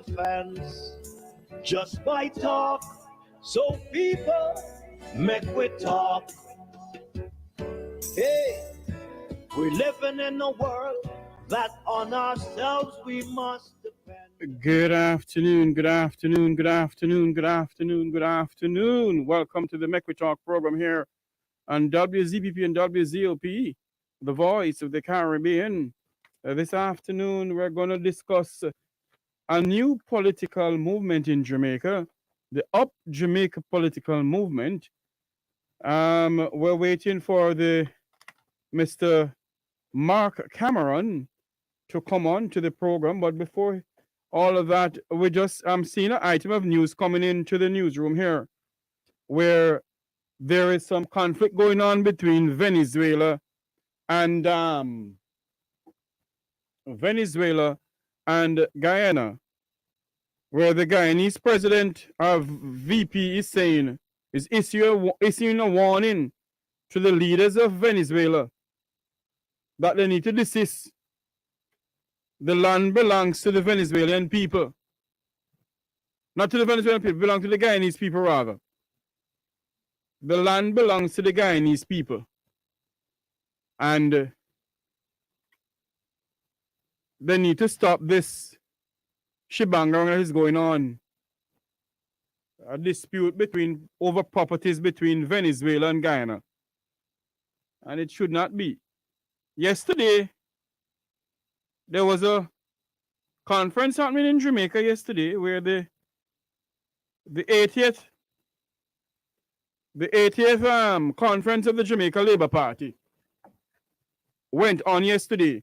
fans just by talk. So people make we talk. Hey, we're living in a world that on ourselves we must depend. Good afternoon, good afternoon, good afternoon, good afternoon, good afternoon. Welcome to the Make We Talk program here on WZPP and WZOP, the voice of the Caribbean. This afternoon, we're going to discuss a new political movement in Jamaica, the Up Jamaica political movement. We're waiting for the Mr. Mark Cameron to come on to the program, but before all of that, we just seeing an item of news coming into the newsroom here, where there is some conflict going on between Venezuela and Guyana, where the Guyanese president of VP is issuing a warning to the leaders of Venezuela that they need to desist. The land belongs to the Venezuelan people. Not to the Venezuelan people, it belongs to the Guyanese people rather. The land belongs to the Guyanese people. And they need to stop this shebang that is going on. A dispute over properties between Venezuela and Guyana. And it should not be. Yesterday, there was a conference happening in Jamaica yesterday where the 80th conference of the Jamaica Labour Party went on yesterday.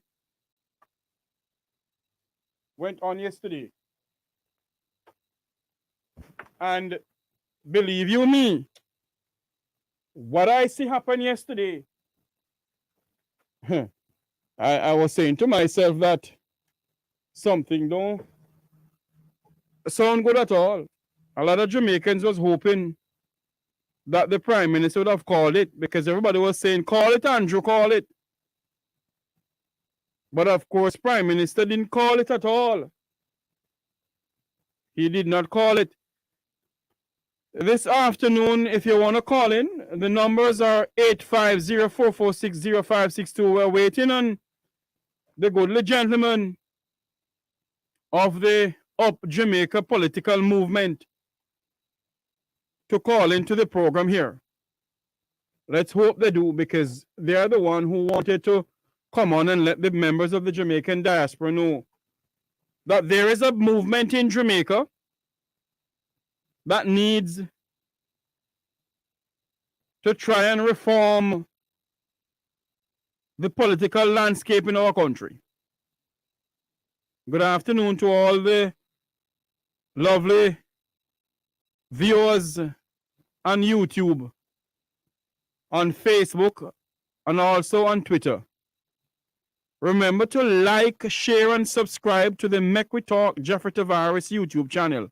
And believe you me, what I see happen yesterday, I was saying to myself that something don't sound good at all. A lot of Jamaicans was hoping that the Prime Minister would have called it, because everybody was saying, call it, Andrew, call it. But of course, Prime Minister didn't call it at all. He did not call it. This afternoon, if you want to call in, the numbers are 850-446-0562. We're waiting on the goodly gentleman of the Up Jamaica political movement to call into the program here. Let's hope they do, because they are the one who wanted to come on and let the members of the Jamaican diaspora know that there is a movement in Jamaica that needs to try and reform the political landscape in our country. Good afternoon to all the lovely viewers on YouTube, on Facebook, and also on Twitter. Remember to like, share, and subscribe to the Make We Talk Jeffrey Tavares YouTube channel.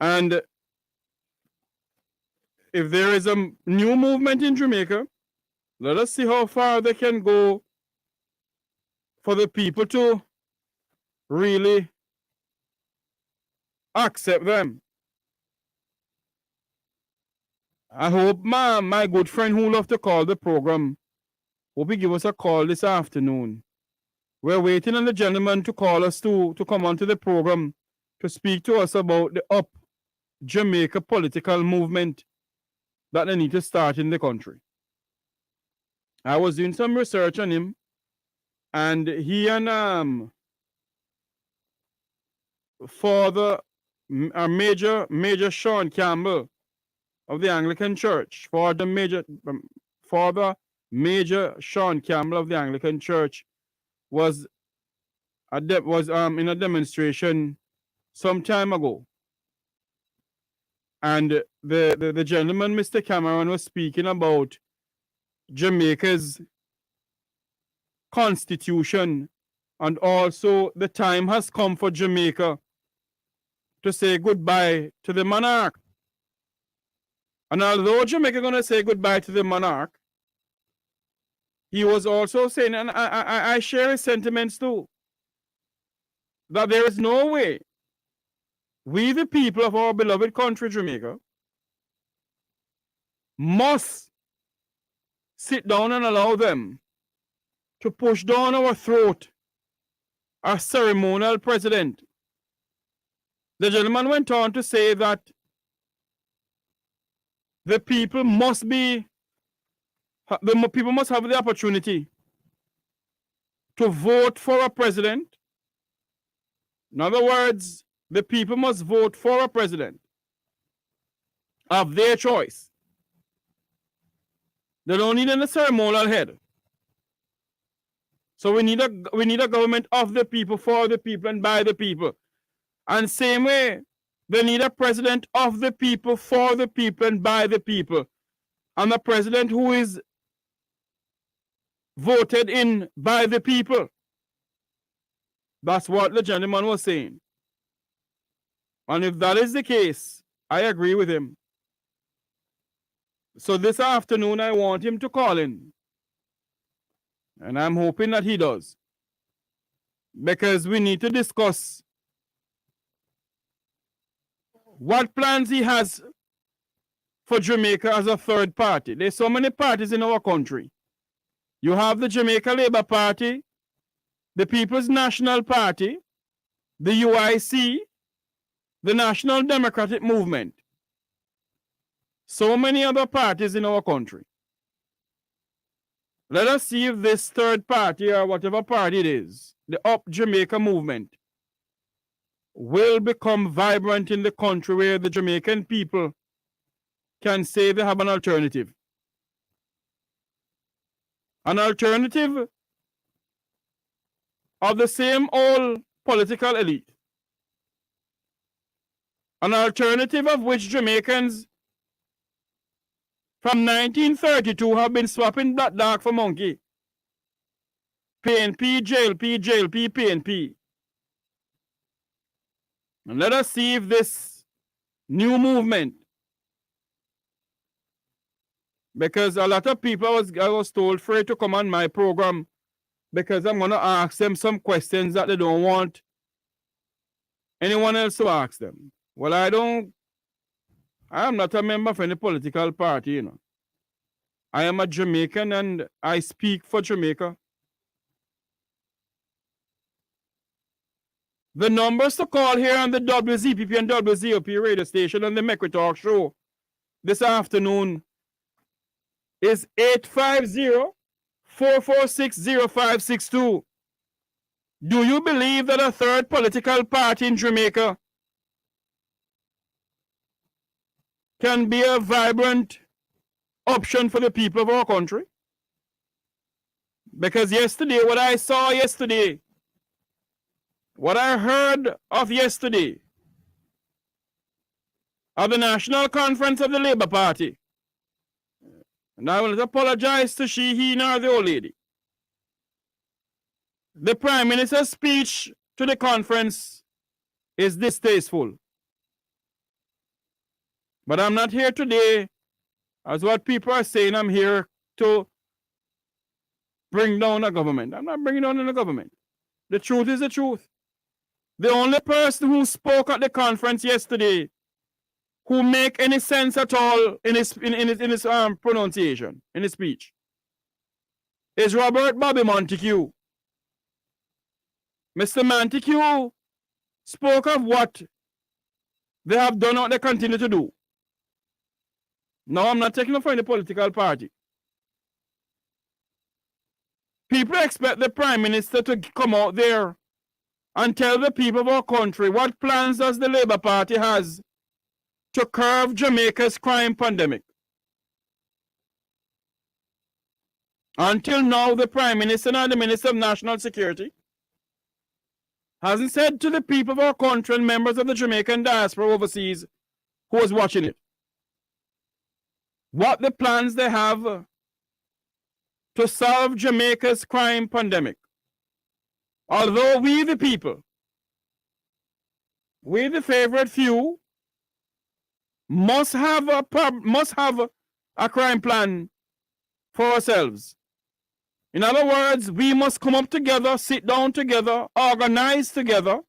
And if there is a new movement in Jamaica, let us see how far they can go for the people to really accept them. I hope my good friend who loved to call the program, hope he give us a call this afternoon. We're waiting on the gentleman to call us to come onto the program to speak to us about the Up Jamaica political movement that they need to start in the country. I was doing some research on him, and he and Father Major Sean Campbell of the Anglican Church, Father Major Sean Campbell of the Anglican Church was in a demonstration some time ago. And the gentleman, Mr. Cameron, was speaking about Jamaica's constitution, and also the time has come for Jamaica to say goodbye to the monarch. And although Jamaica going to say goodbye to the monarch, he was also saying, and I share his sentiments too, that there is no way we, the people of our beloved country, Jamaica, must sit down and allow them to push down our throat a ceremonial president. The gentleman went on to say that the people must have the opportunity to vote for a president. In other words, the people must vote for a president of their choice. They don't need any ceremonial head. So we need a government of the people, for the people, and by the people. And same way, they need a president of the people, for the people, and by the people. And a president who is voted in by the people. That's what the gentleman was saying. And if that is the case, I agree with him. So this afternoon, I want him to call in. And I'm hoping that he does. Because we need to discuss what plans he has for Jamaica as a third party. There's so many parties in our country. You have the Jamaica Labour Party, the People's National Party, the UIC, the National Democratic Movement. So many other parties in our country. Let us see if this third party, or whatever party it is, the Up Jamaica movement, will become vibrant in the country, where the Jamaican people can say they have an alternative. An alternative of the same old political elite. An alternative of which Jamaicans from 1932 have been swapping black dog for monkey. PNP, JLP, JLP, PNP. And let us see if this new movement, because a lot of people I was told free to come on my program because I'm going to ask them some questions that they don't want anyone else to ask them. Well, I am not a member of any political party, you know. I am a Jamaican and I speak for Jamaica. The numbers to call here on the WZPP and WZOP radio station on the Make We Talk show this afternoon is 850-446-0562. Do you believe that a third political party in Jamaica can be a vibrant option for the people of our country? Because yesterday, what I saw yesterday, what I heard of yesterday at the National Conference of the Labour Party, and I will apologize to she, he, nor the old lady. The Prime Minister's speech to the conference is distasteful. But I'm not here today, as what people are saying, I'm here to bring down a government. I'm not bringing down a government. The truth is the truth. The only person who spoke at the conference yesterday who make any sense at all in his pronunciation, in his speech, is Robert Bobby Montague. Mr. Montague spoke of what they have done and what they continue to do. Now, I'm not taking up for any political party. People expect the Prime Minister to come out there and tell the people of our country what plans does the Labour Party has to curb Jamaica's crime pandemic. Until now, the Prime Minister and the Minister of National Security hasn't said to the people of our country and members of the Jamaican diaspora overseas who is watching it what the plans they have to solve Jamaica's crime pandemic. Although we the people, we the favorite few, must have a crime plan for ourselves. In other words, we must come up together, sit down together, organize together,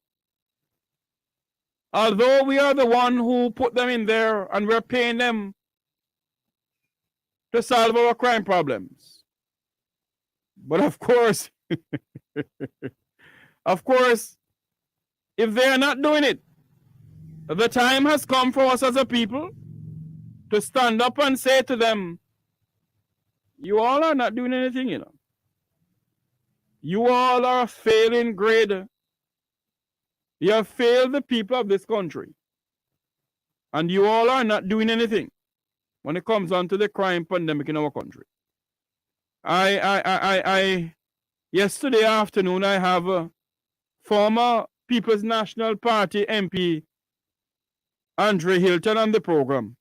Although we are the one who put them in there and we're paying them to solve our crime problems. But of course, if they are not doing it, the time has come for us as a people to stand up and say to them, you all are not doing anything, you know. You all are a failing grade. You have failed the people of this country. And you all are not doing anything when it comes on to the crime pandemic in our country. Yesterday afternoon, I have a former People's National Party MP, Andre Hilton, on the program.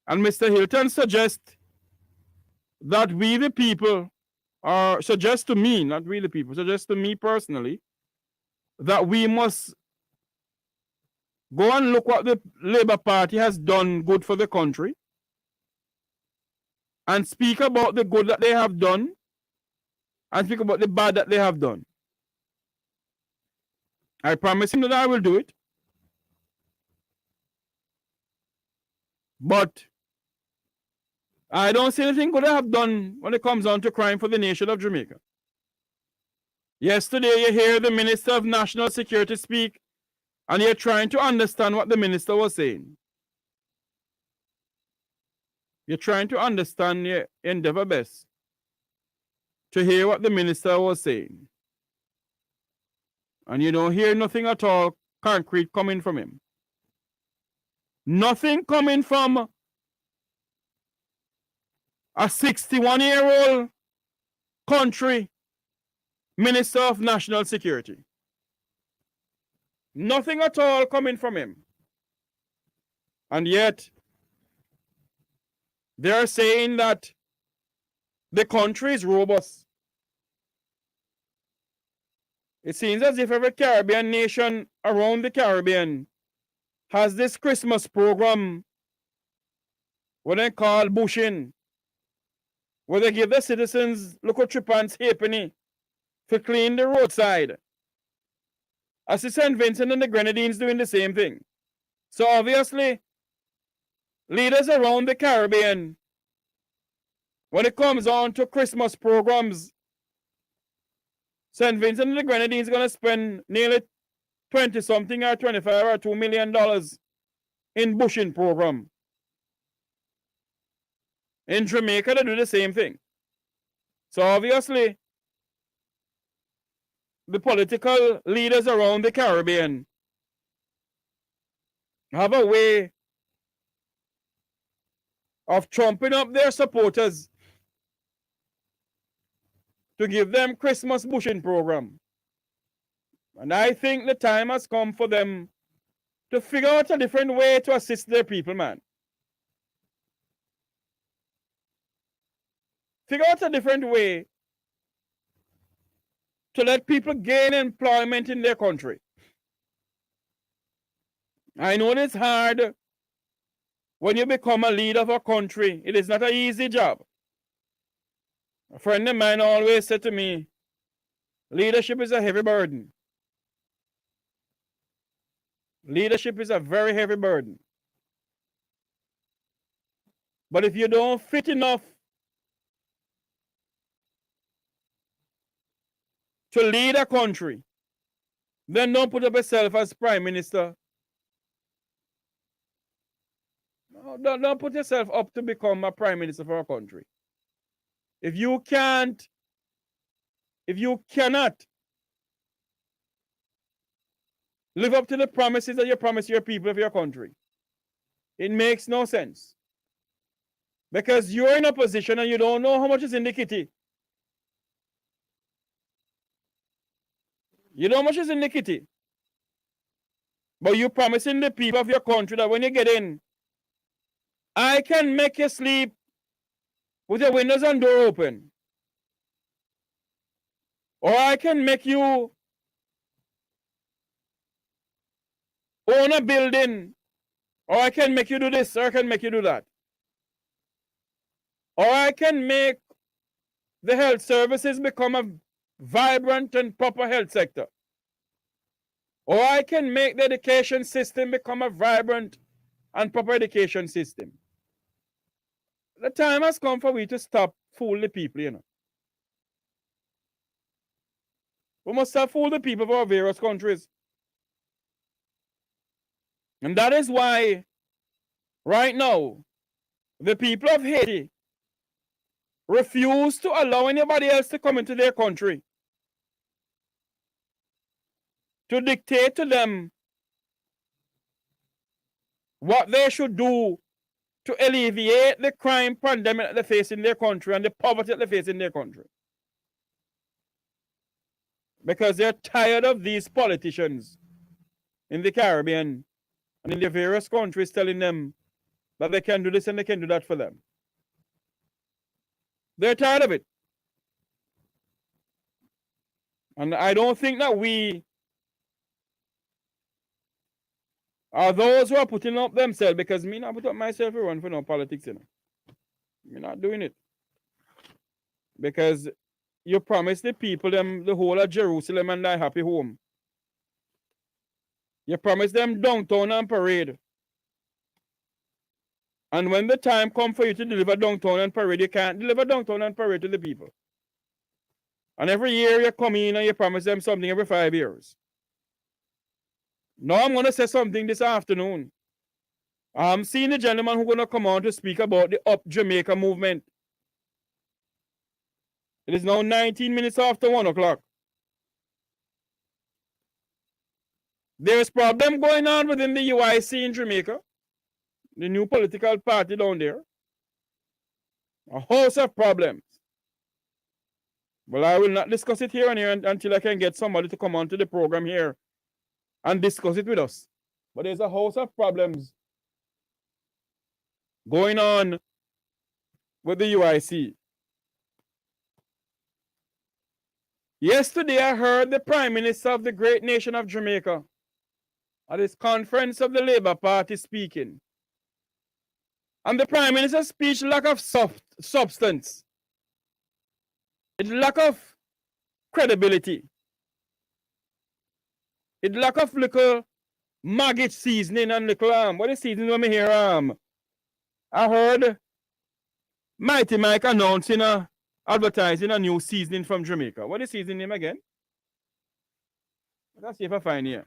And Mr. Hilton suggests that we the people, or suggests to me, not we the people, suggests to me personally, that we must go and look what the Labour Party has done good for the country and speak about the good that they have done and speak about the bad that they have done. I promise him that I will do it. But I don't see anything good I have done when it comes on to crime for the nation of Jamaica. Yesterday, you hear the Minister of National Security speak, and you're trying to understand what the minister was saying. You're trying to understand, your endeavor best to hear what the minister was saying. And you don't hear nothing at all concrete coming from him. Nothing coming from a 61-year-old country Minister of National Security. Nothing at all coming from him. And yet, they are saying that the country is robust. It seems as if every Caribbean nation around the Caribbean has this Christmas program, what they call bushing, where they give the citizens local tripans halfpenny to clean the roadside. As the St. Vincent and the Grenadines doing the same thing. So obviously, leaders around the Caribbean, when it comes on to Christmas programs, St. Vincent and the Grenadines are going to spend nearly 20-something or 25 or $2 million in bushing program. In Jamaica, they do the same thing. So obviously, the political leaders around the Caribbean have a way of trumping up their supporters to give them Christmas bushing program. And I think the time has come for them to figure out a different way to assist their people, man. Figure out a different way to let people gain employment in their country. I know it's hard when you become a leader of a country. It is not an easy job. A friend of mine always said to me, leadership is a heavy burden. Leadership is a very heavy burden. But if you don't fit enough to lead a country, then don't put up yourself as prime minister. No, don't put yourself up to become a prime minister for a country. If you cannot live up to the promises that you promise your people of your country, it makes no sense. Because you're in a position and you don't know how much is in the kitty. You know how much is in the kitty. But you're promising the people of your country that when you get in, I can make you sleep with your windows and door open. Or I can make you own a building. Or I can make you do this, or I can make you do that. Or I can make the health services become a vibrant and proper health sector. Or I can make the education system become a vibrant and proper education system. The time has come for we to stop fooling the people, you know. We must stop fooling the people of our various countries. And that is why, right now, the people of Haiti refuse to allow anybody else to come into their country to dictate to them what they should do to alleviate the crime pandemic that they face in their country and the poverty that they face in their country. Because they're tired of these politicians in the Caribbean and in the various countries telling them that they can do this and they can do that for them. They're tired of it. And I don't think that we are those who are putting up themselves, because me not put up myself to run for no politics, you know. We're not doing it. Because you promised the people them the whole of Jerusalem and thy happy home. You promised them downtown and parade. And when the time comes for you to deliver downtown and parade, you can't deliver downtown and parade to the people. And every year you come in and you promise them something every 5 years. Now I'm going to say something this afternoon. I'm seeing the gentleman who's going to come on to speak about the Up Jamaica movement. It is now 19 minutes after 1 o'clock. There's problem going on within the UIC in Jamaica, the new political party down there. A host of problems. Well, I will not discuss it here and here until I can get somebody to come on to the program here and discuss it with us. But there's a host of problems going on with the UIC. Yesterday, I heard the Prime Minister of the great nation of Jamaica at his conference of the Labour Party speaking. And the Prime Minister's speech lack of substance. It lack of credibility. It lack of little maggot seasoning and little what is seasoning when me hear I heard Mighty Mike announcing advertising a new seasoning from Jamaica. What is seasoning name again? Let's see if I find here.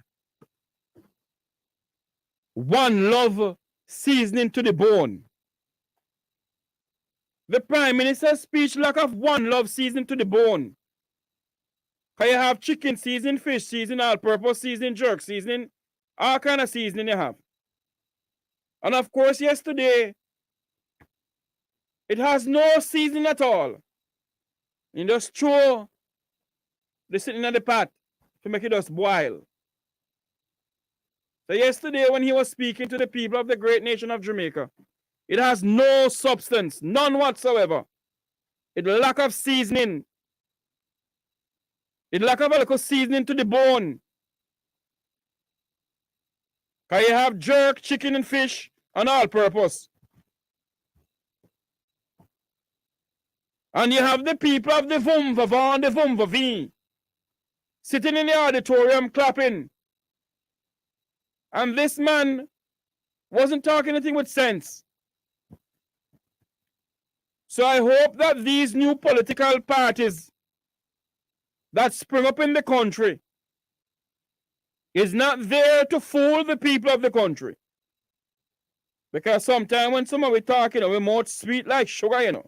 One Love seasoning to the bone. The Prime Minister's speech lack of One Love seasoning to the bone. Can you have chicken seasoning, fish seasoning, all-purpose seasoning, jerk seasoning, all kind of seasoning you have. And of course, yesterday, it has no seasoning at all. You just throw the seasoning in the pot to make it just boil. So yesterday, when he was speaking to the people of the great nation of Jamaica, it has no substance, none whatsoever. It lack of seasoning. It lack of a little seasoning to the bone. Can you have jerk, chicken, and fish on all purpose? And you have the people of the Vumvavan, the Vumvavi, sitting in the auditorium clapping. And this man wasn't talking anything with sense. So I hope that these new political parties that spring up in the country is not there to fool the people of the country. Because sometimes when somebody talking, we're more sweet like sugar, you know.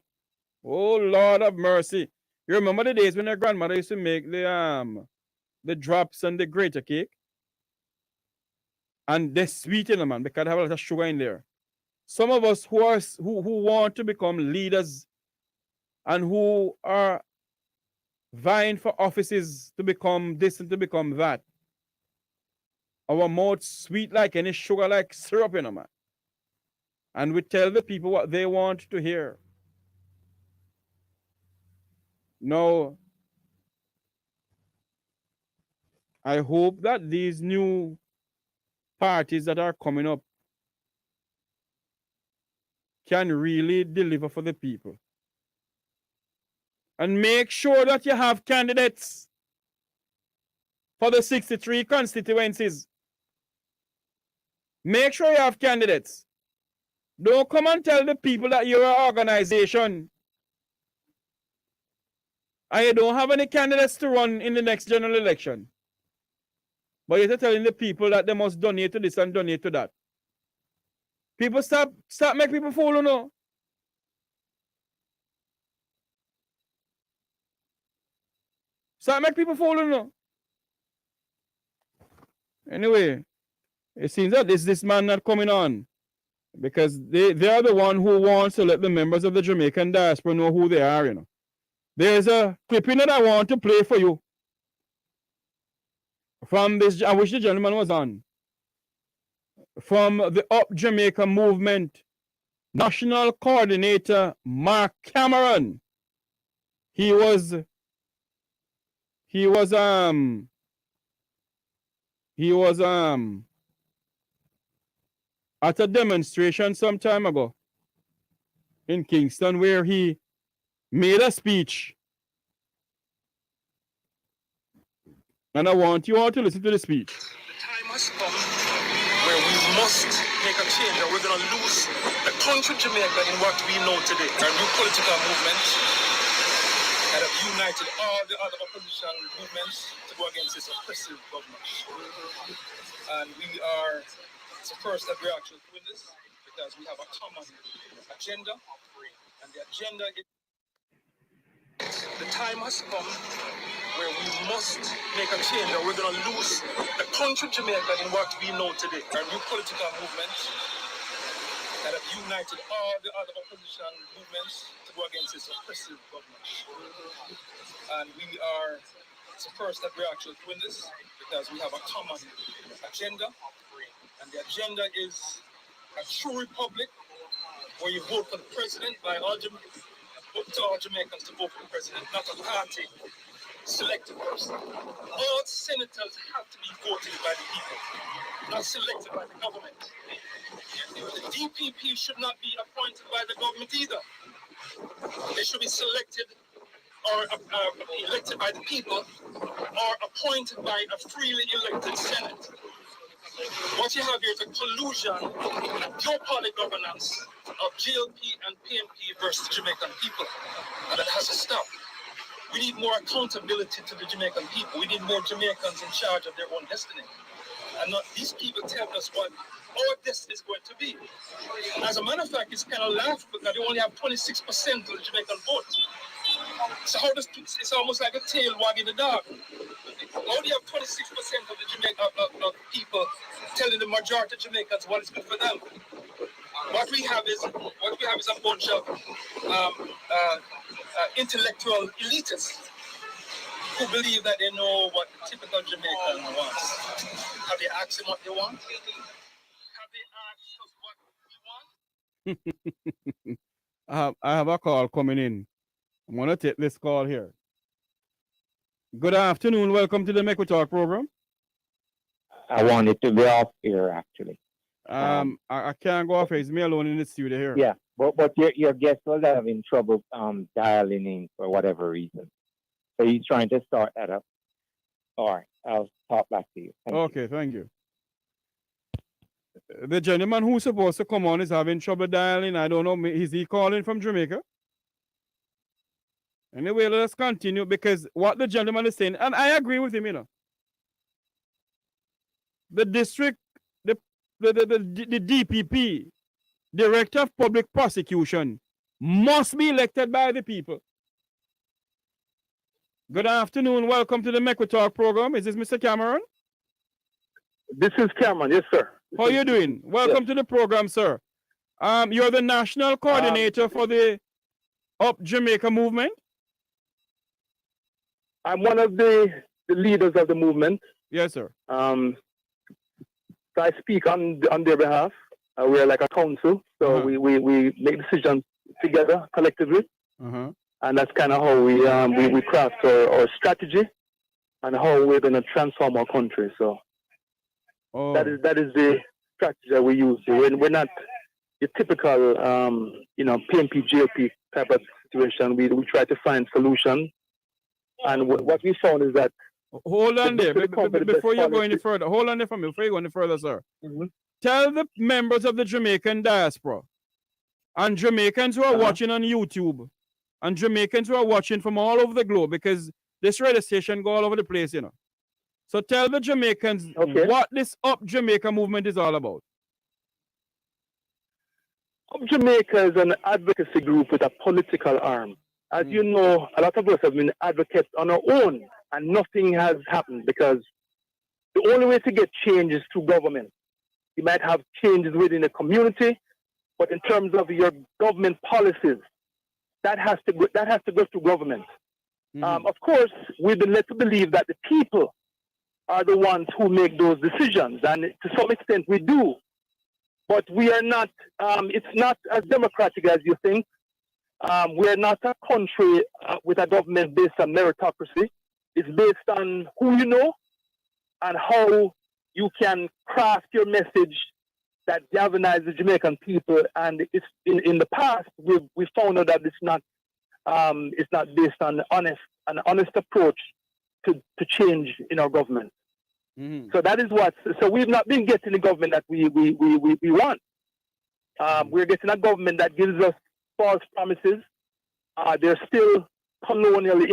Oh, Lord of mercy. You remember the days when your grandmother used to make the drops and the grater cake? And they're sweet, you know, man, because they have a lot of sugar in there. Some of us who want to become leaders and who are vying for offices to become this and to become that, our mouth sweet like any sugar like syrup, you know, man. And we tell the people what they want to hear. Now, I hope that these new parties that are coming up can really deliver for the people. And make sure that you have candidates for the 63 constituencies. Make sure you have candidates. Don't come and tell the people that you're an organization and you don't have any candidates to run in the next general election. But you're telling the people that they must donate to this and donate to that. People stop make people fool, you know. Stop make people fool, you know. Anyway, it seems that this man not coming on because they are the one who wants to let the members of the Jamaican diaspora know who they are, you know. There's a clipping that I want to play for you from this, I wish the gentleman was on, from the Up Jamaica movement, National Coordinator Mark Cameron. He was at a demonstration some time ago in Kingston where he made a speech. And I want you all to listen to the speech. The time has come where we must make a change, or we're going to lose the country Jamaica in what we know today. A new political movement that have united all the other opposition movements to go against this oppressive government. And we are the first that we're actually doing this because we have a common agenda, and the agenda is the time has come where we must make a change, or we're going to lose the country Jamaica in what we know today. A new political movement that have united all the other opposition movements to go against this oppressive government. And we are the first that we're actually doing this because we have a common agenda, and the agenda is a true republic where you vote for the president by all Jamaicans to vote for the president, not a party selected person. All senators have to be voted by the people, not selected by the government. The DPP should not be appointed by the government either. They should be selected or elected by the people or appointed by a freely elected Senate. What you have here is a collusion, duopoly governance of GLP and PNP versus the Jamaican people. And that has to stop. We need more accountability to the Jamaican people. We need more Jamaicans in charge of their own destiny. And not these people telling us what our destiny is going to be. And as a matter of fact, it's kind of laughable that they only have 26% of the Jamaican vote. So how does it's almost like a tail wagging the dog. How do you have 26% of the Jamaican people telling the majority of Jamaicans what is good for them? What we have is a bunch of intellectual elitists who believe that they know what the typical Jamaican wants. Have they asked them what they want? Have they asked us what we want? I have a call coming in. I'm going to take this call here. Good afternoon. Welcome to the Make We Talk program. I wanted to be off here, actually. I can't go off here. It's me alone in the studio here. Yeah, but your guest was having trouble dialing in for whatever reason. So he's trying to start that up. All right, I'll talk back to you. Thank you. The gentleman who's supposed to come on is having trouble dialing. I don't know. Is he calling from Jamaica? Anyway, let us continue because what the gentleman is saying, and I agree with him, you know. The district, the DPP, Director of Public Prosecution, must be elected by the people. Good afternoon. Welcome to the Make We Talk program. Is this Mr. Cameron? This is Cameron, yes, sir. How are you doing? Welcome to the program, sir. You're the national coordinator for the Up Jamaica movement. I'm one of the leaders of the movement. Yes, sir. So I speak on their behalf. We're like a council, so we make decisions together collectively, and that's kind of how we craft our strategy and how we're going to transform our country. So that is the strategy that we use. We're not the typical PNP GLP type of situation. We try to find solutions, and what we found is that Hold on there. Before you go any further, hold on there for me. Before you go any further, sir. Tell the members of the Jamaican diaspora and Jamaicans who are watching on YouTube and Jamaicans who are watching from all over the globe, because this radio station go all over the place, you know. So tell the Jamaicans what this Up Jamaica movement is all about. Up Jamaica is an advocacy group with a political arm. As you know, a lot of us have been advocates on our own, and nothing has happened because the only way to get change is through government. You might have changes within the community, but in terms of your government policies, that has to go through government. Of course, we've been led to believe that the people are the ones who make those decisions, and to some extent we do. But we are not, it's not as democratic as you think. We are not a country with a government based on meritocracy. It's based on who you know and how you can craft your message that galvanizes the Jamaican people. And it's in the past, we found out that it's not based on an honest approach to change in our government. So that is so we've not been getting the government that we want. We're getting a government that gives us false promises. They're still colonially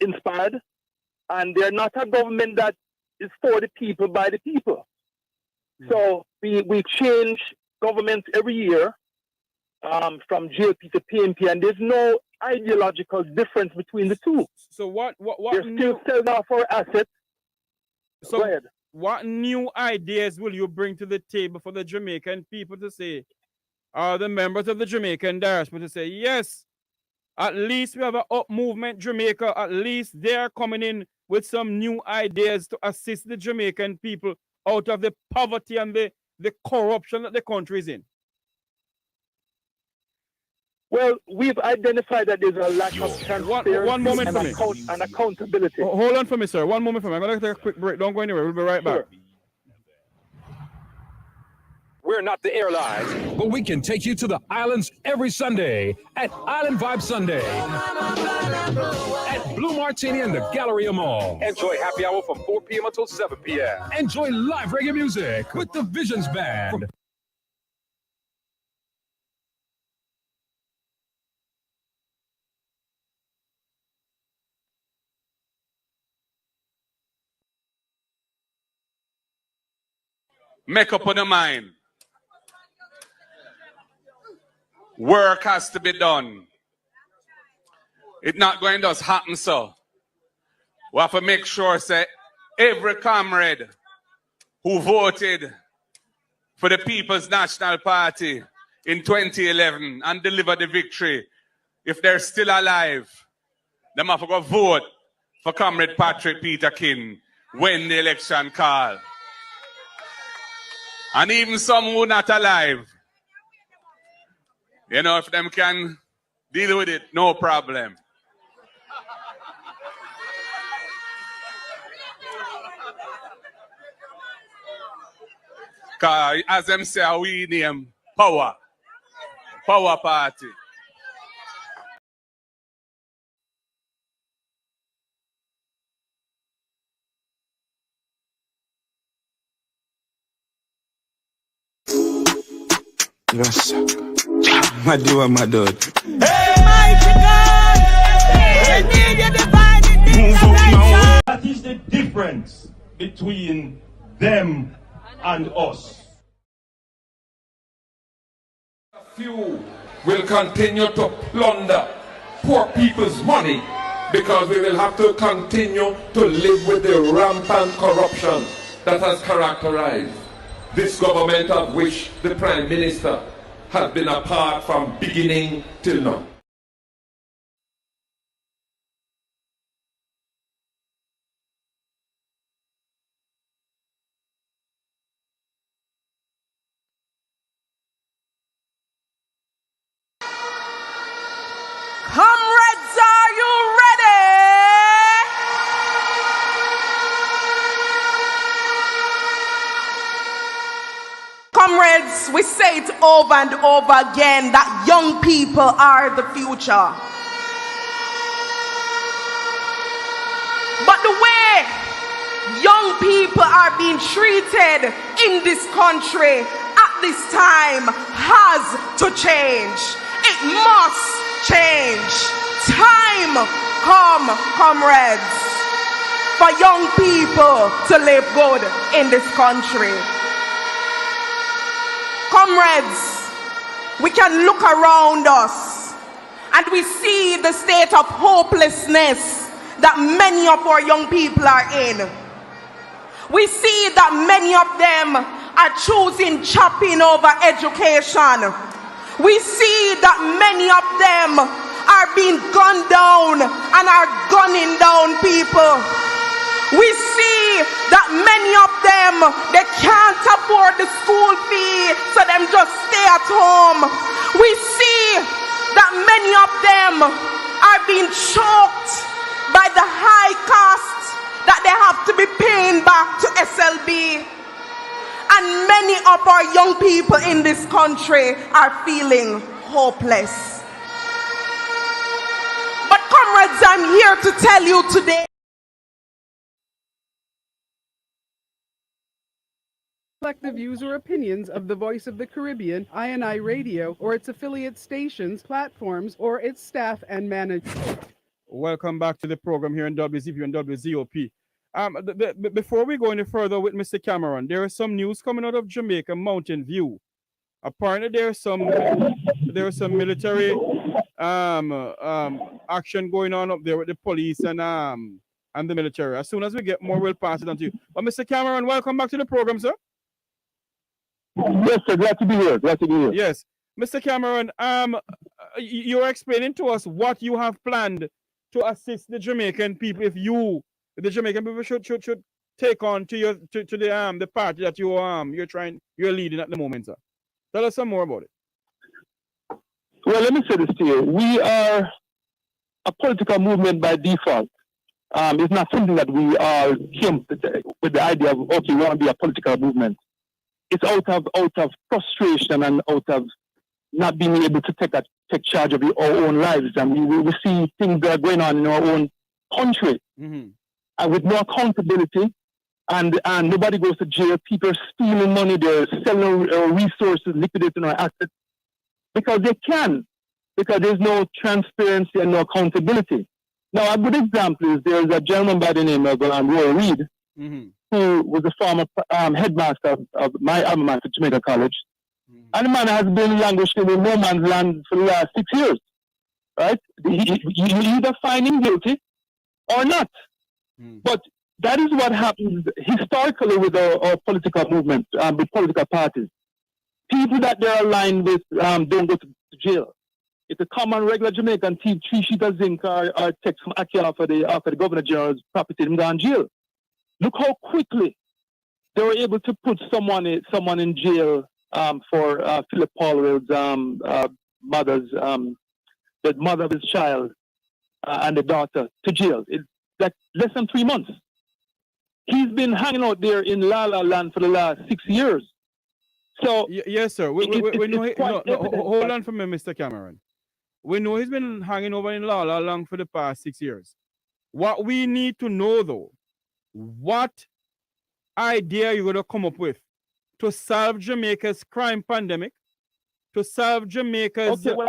inspired, and they're not a government that is for the people, by the people. So we change government every year, from GLP to PNP, and there's no ideological difference between the two. So what they're still selling off our assets. So what new ideas will you bring to the table for the Jamaican people to say, or the members of the Jamaican diaspora to say, yes, at least we have an Up Movement Jamaica, at least they're coming in with some new ideas to assist the Jamaican people out of the poverty and the corruption that the country is in? Well, we've identified that there's a lack of transparency one moment for me. And accountability. Hold on for me, sir. One moment for me. I'm going to take a quick break. Don't go anywhere. We'll be right back. We're not the airlines, but we can take you to the islands every Sunday at Island Vibe Sunday at Blue Martini and the Galleria Mall. Enjoy happy hour from 4 p.m. until 7 p.m. Enjoy live reggae music with the Visions Band. Make up on your mind. Work has to be done. It's not going to just happen so. We have to make sure that every comrade who voted for the People's National Party in 2011 and delivered the victory, if they're still alive, they have to go vote for Comrade Patrick Peter King when the election call. And even some who are not alive, you know, if them can deal with it, no problem. Because as them say, we name power. Power party. Yes. My dude. That is the difference between them and us. Few will continue to plunder poor people's money because we will have to continue to live with the rampant corruption that has characterized this government, of which the Prime Minister has been a part from beginning till now. Comrades, are you ready? Comrades, we say it over and over again that young people are the future. But the way young people are being treated in this country at this time has to change. It must change. Time come, comrades, for young people to live good in this country. Comrades, we can look around us and we see the state of hopelessness that many of our young people are in. We see that many of them are choosing chopping over education. We see that many of them are being gunned down and are gunning down people. We see that many of them, they can't afford the school fee, so them just stay at home. We see that many of them are being choked by the high cost that they have to be paying back to SLB. And many of our young people in this country are feeling hopeless. But comrades, I'm here to tell you today, reflect the views or opinions of the Voice of the Caribbean, INI Radio, or its affiliate stations, platforms, or its staff and management. Welcome back to the program here in WZP and WZOP. Before we go any further with Mr. Cameron, there is some news coming out of Jamaica, Mountain View. Apparently, there is some military action going on up there with the police and the military. As soon as we get more, we'll pass it on to you. But Mr. Cameron, welcome back to the program, sir. Yes, sir. Glad to be here. Glad to be here. Yes, Mr. Cameron. You're explaining to us what you have planned to assist the Jamaican people. If the Jamaican people should take on to the party that you're leading at the moment, sir. Tell us some more about it. Well, let me say this to you. We are a political movement by default. It's not something that we all came with the idea of, okay, we want to be a political movement. It's out of frustration and out of not being able to take charge of our own lives. And we see things that are going on in our own country, and with no accountability, and nobody goes to jail. People are stealing money, they're selling our resources, liquidating our assets, because they can, because there's no transparency and no accountability. Now, a good example is there's a gentleman by the name of Roy Reid, who was the former headmaster of my alma mater, Jamaica College. And the man has been languishing in no man's land for the last 6 years, right? You either find him guilty or not. But that is what happens historically with our political movement, with political parties. People that they're aligned with don't go to jail. If a common regular Jamaican thief 3 sheets of zinc or take some ackee off of the Governor General's property, them go in jail. Look how quickly they were able to put someone in jail for Philip Paulwell's the mother of his child and the daughter to jail. It's like less than 3 months. He's been hanging out there in La La Land for the last 6 years. So yes, sir. We know. Hold on for me, Mr. Cameron. We know he's been hanging over in La La Land for the past 6 years. What we need to know, though, what idea you're going to come up with to solve Jamaica's crime pandemic, to solve Jamaica's... Okay, well,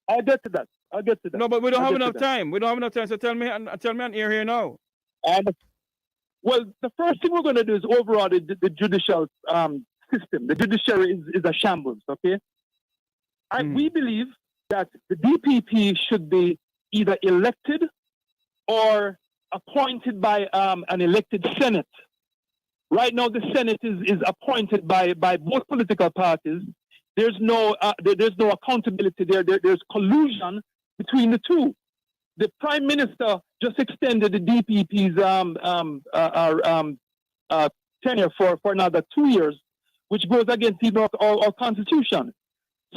I'll get to that. I'll get to that. No, but we don't have enough time. We don't have enough time, so tell me on air here now. Well, the first thing we're going to do is overhaul the judicial system. The judiciary is a shambles, okay? And we believe that the DPP should be either elected or appointed by an elected Senate. Right now, the Senate is appointed by both political parties. There's no accountability there. There's collusion between the two. The Prime Minister just extended the DPP's tenure for another 2 years, which goes against even our Constitution.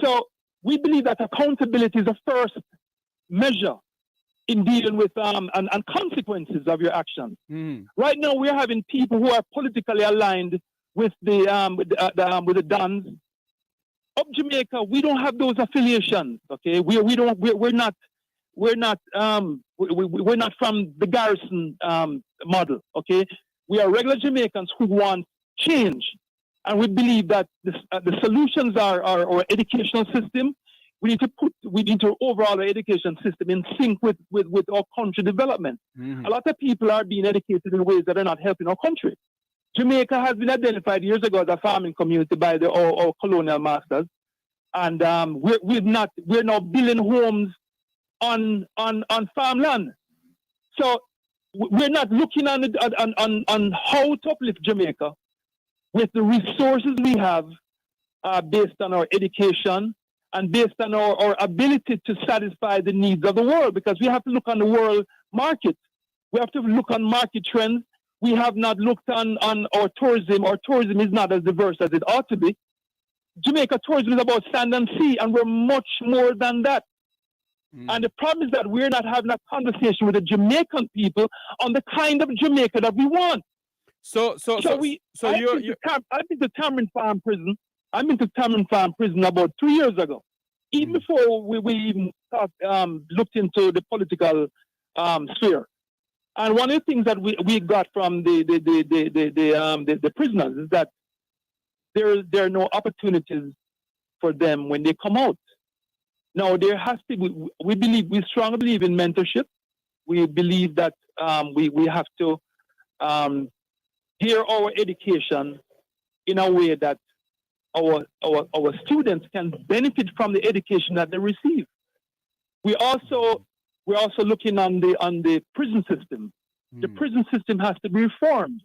So we believe that accountability is the first measure in dealing with and consequences of your actions. Right now, we're having people who are politically aligned with the Dons. Up Jamaica, we don't have those affiliations. Okay, we're we're not from the garrison model. Okay, we are regular Jamaicans who want change, and we believe that the solutions are our educational system. We need to overhaul our education system in sync with our country development. Mm-hmm. A lot of people are being educated in ways that are not helping our country. Jamaica has been identified years ago as a farming community by our colonial masters, and we're now building homes on farmland. So we're not looking on how to uplift Jamaica with the resources we have based on our education and based on our ability to satisfy the needs of the world, because we have to look on the world market. We have to look on market trends. We have not looked on our tourism. Our tourism is not as diverse as it ought to be. Jamaica tourism is about sand and sea, and we're much more than that. And the problem is that we're not having a conversation with the Jamaican people on the kind of Jamaica that we want. I've been to Tamarind Farm Prison. I've been to Tamarind Farm Prison about 2 years ago, even before we even looked into the political sphere. And one of the things that we got from the prisoners is that there are no opportunities for them when they come out. Now, there has to be, we strongly believe in mentorship. We believe that we have to gear our education in a way that our students can benefit from the education that they receive. We're also looking on the prison system. The prison system has to be reformed.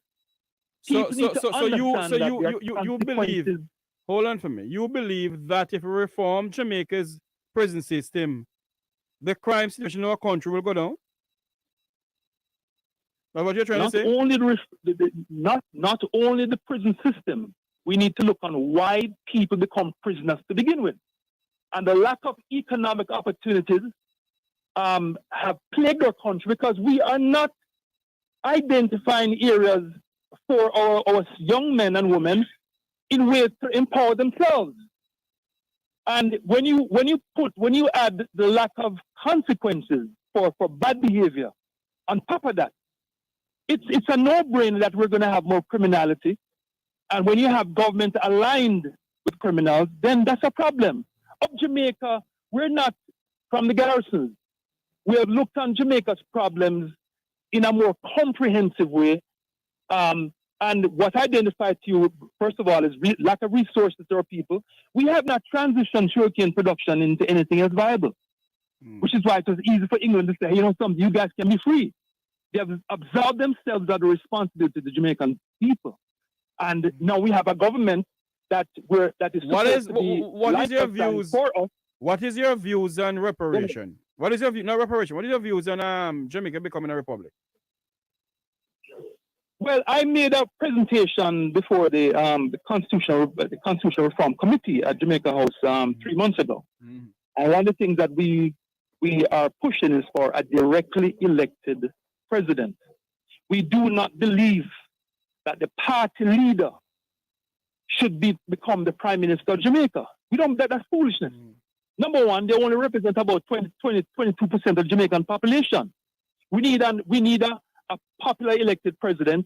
So you believe, hold on for me, you believe that if we reform Jamaica's prison system, the crime situation in our country will go down? That's what you're trying to say? Not only the prison system. We need to look on why people become prisoners to begin with. And the lack of economic opportunities have plagued our country because we are not identifying areas for our young men and women in ways to empower themselves. And when you add the lack of consequences for bad behavior on top of that, it's a no-brainer that we're going to have more criminality. And when you have government aligned with criminals, then that's a problem. Up Jamaica, we're not from the garrisons. We have looked on Jamaica's problems in a more comprehensive way. And what identified to you, first of all, is lack of resources to our people. We have not transitioned sugarcane production into anything else viable, which is why it was easy for England to say, something, you guys can be free. They have absolved themselves of the responsibility to the Jamaican people. And now we have a government that is what is your views for us. What is your views on reparation? What is your view, not reparation? What is your views on Jamaica becoming a republic? Well, I made a presentation before the Constitutional Reform Committee at Jamaica House 3 months ago. And one of the things that we are pushing is for a directly elected president. We do not believe that the party leader should become the prime minister of Jamaica. That's foolishness. Number one, they only represent about 22% of Jamaican population. We need a popular elected president.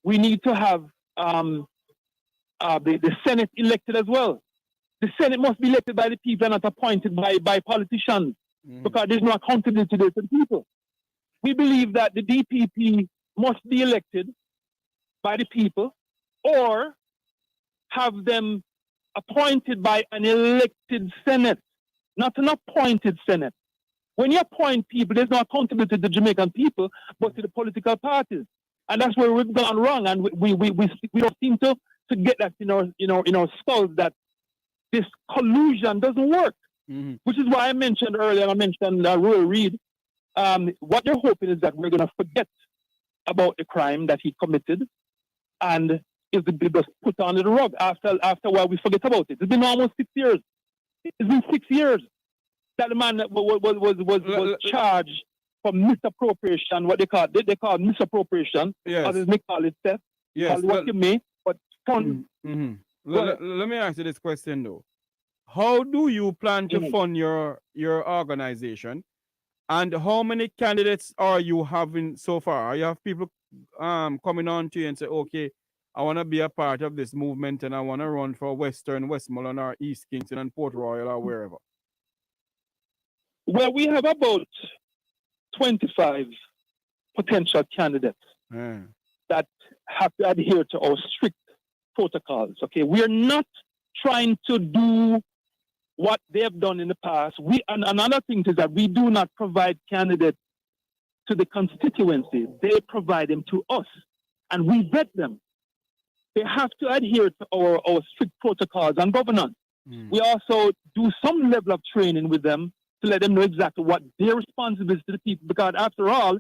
We need to have the Senate elected as well. The Senate must be elected by the people and not appointed by politicians, because there's no accountability to the people. We believe that the DPP must be elected by the people or have them appointed by an elected Senate, not an appointed Senate. When you appoint people, there's no accountability to the Jamaican people, but to the political parties. And that's where we've gone wrong. And we don't seem to get that in our skulls that this collusion doesn't work. Which is why I mentioned earlier, Roy Reid, what they're hoping is that we're going to forget about the crime that he committed, and if it just put under the rug after a while we forget about it. It's been almost 6 years. It's been 6 years that the man was charged for misappropriation. What they call misappropriation. Yes. Others may call it theft. Yes. Call it what you may, but fund. Let me ask you this question though. How do you plan to fund your organization? And how many candidates are you having so far? You have people coming on to you and say, okay, I want to be a part of this movement and I want to run for Western Westmoreland or East Kingston and Port Royal or wherever? Well, we have about 25 potential candidates that have to adhere to our strict protocols. Okay, we are not trying to do what they have done in the past. And another thing is that we do not provide candidates to the constituency. They provide them to us, and we vet them. They have to adhere to our strict protocols and governance. We also do some level of training with them to let them know exactly what their responsibility to the people, because after all,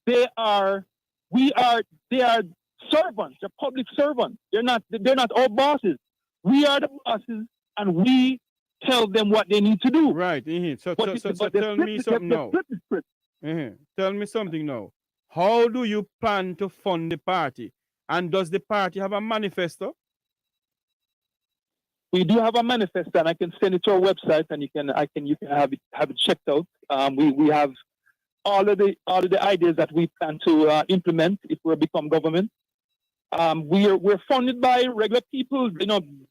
they are servants, they're public servants. They're not our bosses. We are the bosses, and we tell them what they need to do. Right. So tell me something now. Tell me something now. How do you plan to fund the party? And does the party have a manifesto? We do have a manifesto, and I can send it to our website, and you can have it checked out. We have all of the ideas that we plan to implement if we become government. We're funded by regular people,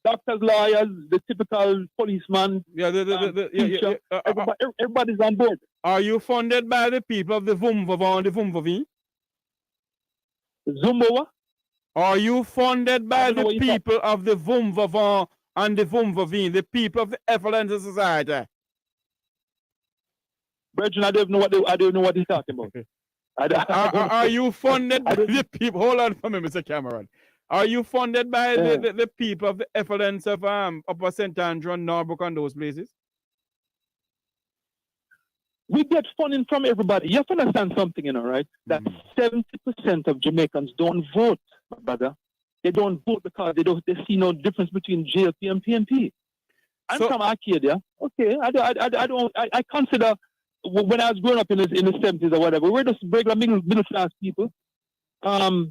doctors, lawyers, the typical policeman. Yeah, teacher. Everybody's on board. Are you funded by the people of the Vumvava and the Vumvavi? Zumbawa? Are you funded by the people of the Vumvava and the Vumvavi, the people of the Effluent Society? Brethren, I don't know what he's talking about. Are you funded by the people? Hold on for me, Mr. Cameron. Are you funded by the people of the effluents of Upper St. Andrew and Norbrook and those places? We get funding from everybody. You have to understand something, right? That 70% of Jamaicans don't vote, my brother. They don't vote because they see no difference between JLP and PNP. I'm from Arcadia. Okay, I consider, when I was growing up in the 70s or whatever, we're just regular middle class people. Jamaica,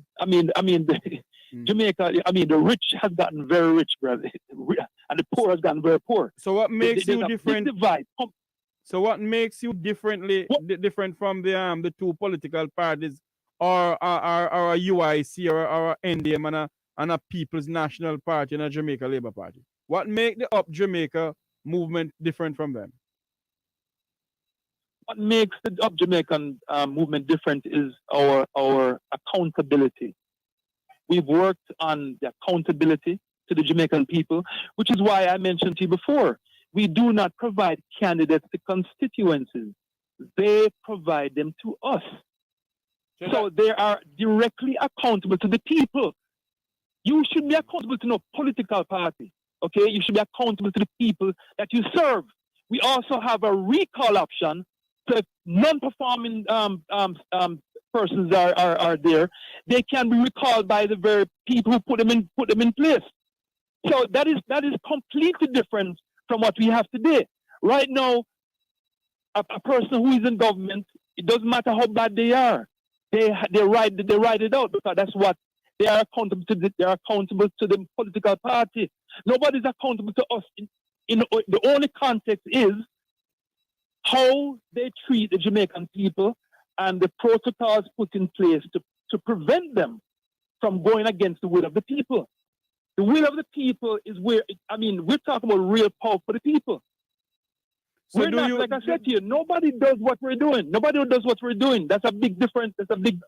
the rich has gotten very rich, brother, and the poor has gotten very poor. So what makes you different? So what makes you different from the two political parties, or a UIC or a NDM and a People's National Party and a Jamaica Labour Party? What makes the Up Jamaica movement different from them? What makes the Up Jamaican movement different is our accountability. We've worked on the accountability to the Jamaican people, which is why I mentioned to you before, we do not provide candidates to constituencies. They provide them to us. So they are directly accountable to the people. You should be accountable to no political party, okay? You should be accountable to the people that you serve. We also have a recall option. So if non-performing persons are there, they can be recalled by the very people who put them in place. So that is completely different from what we have today. Right now, a person who is in government, it doesn't matter how bad they are, they ride it out because that's what they are accountable to. They are accountable to the political party. Nobody's accountable to us. The only context is how they treat the Jamaican people and the protocols put in place to prevent them from going against the will of the people. The will of the people is we're talking about real power for the people. So we're not, like I said to you, nobody does what we're doing. Nobody does what we're doing. That's a big difference. That's a big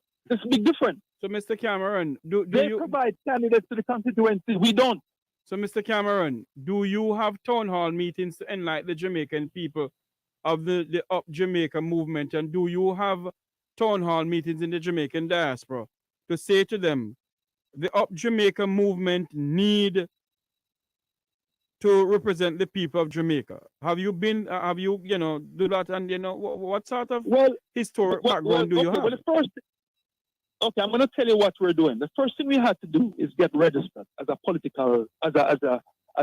difference. So, Mr. Cameron, they provide candidates to the constituencies. We don't. So, Mr. Cameron, do you have town hall meetings to enlighten the Jamaican people of the Up Jamaica movement? And do you have town hall meetings in the Jamaican diaspora to say to them, the Up Jamaica movement need to represent the people of Jamaica? Have you do that? And what sort of historic background do you have? I'm going to tell you what we're doing. The first thing we had to do is get registered as a political, as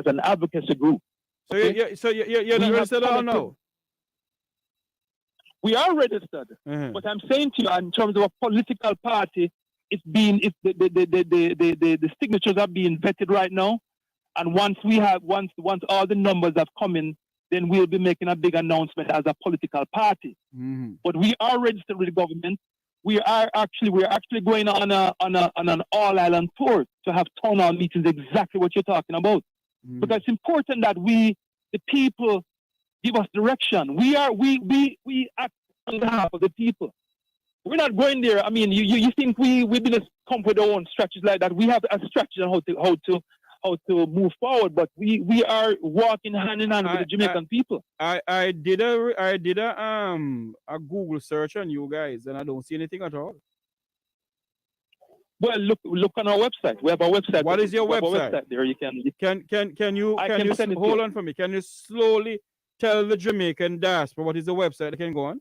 an advocacy group. So you're not registered or no? We are registered, but I'm saying to you, in terms of a political party, the signatures are being vetted right now, and once all the numbers have come in, then we'll be making a big announcement as a political party. But we are registered with the government. We're actually going on an all island tour to have town hall meetings, exactly what you're talking about. Because it's important that the people give us direction. We act on behalf of the people. We're not going there. I mean, you think we've been come with our own strategies like that? We have a strategy on how to move forward, but we are walking hand in hand with the Jamaican people. I did a Google search on you guys, and I don't see anything at all. Well, look on our website. We have our website. What is your website? There you can you hold on for me? Can you slowly tell the Jamaican diaspora what is the website? I can go on.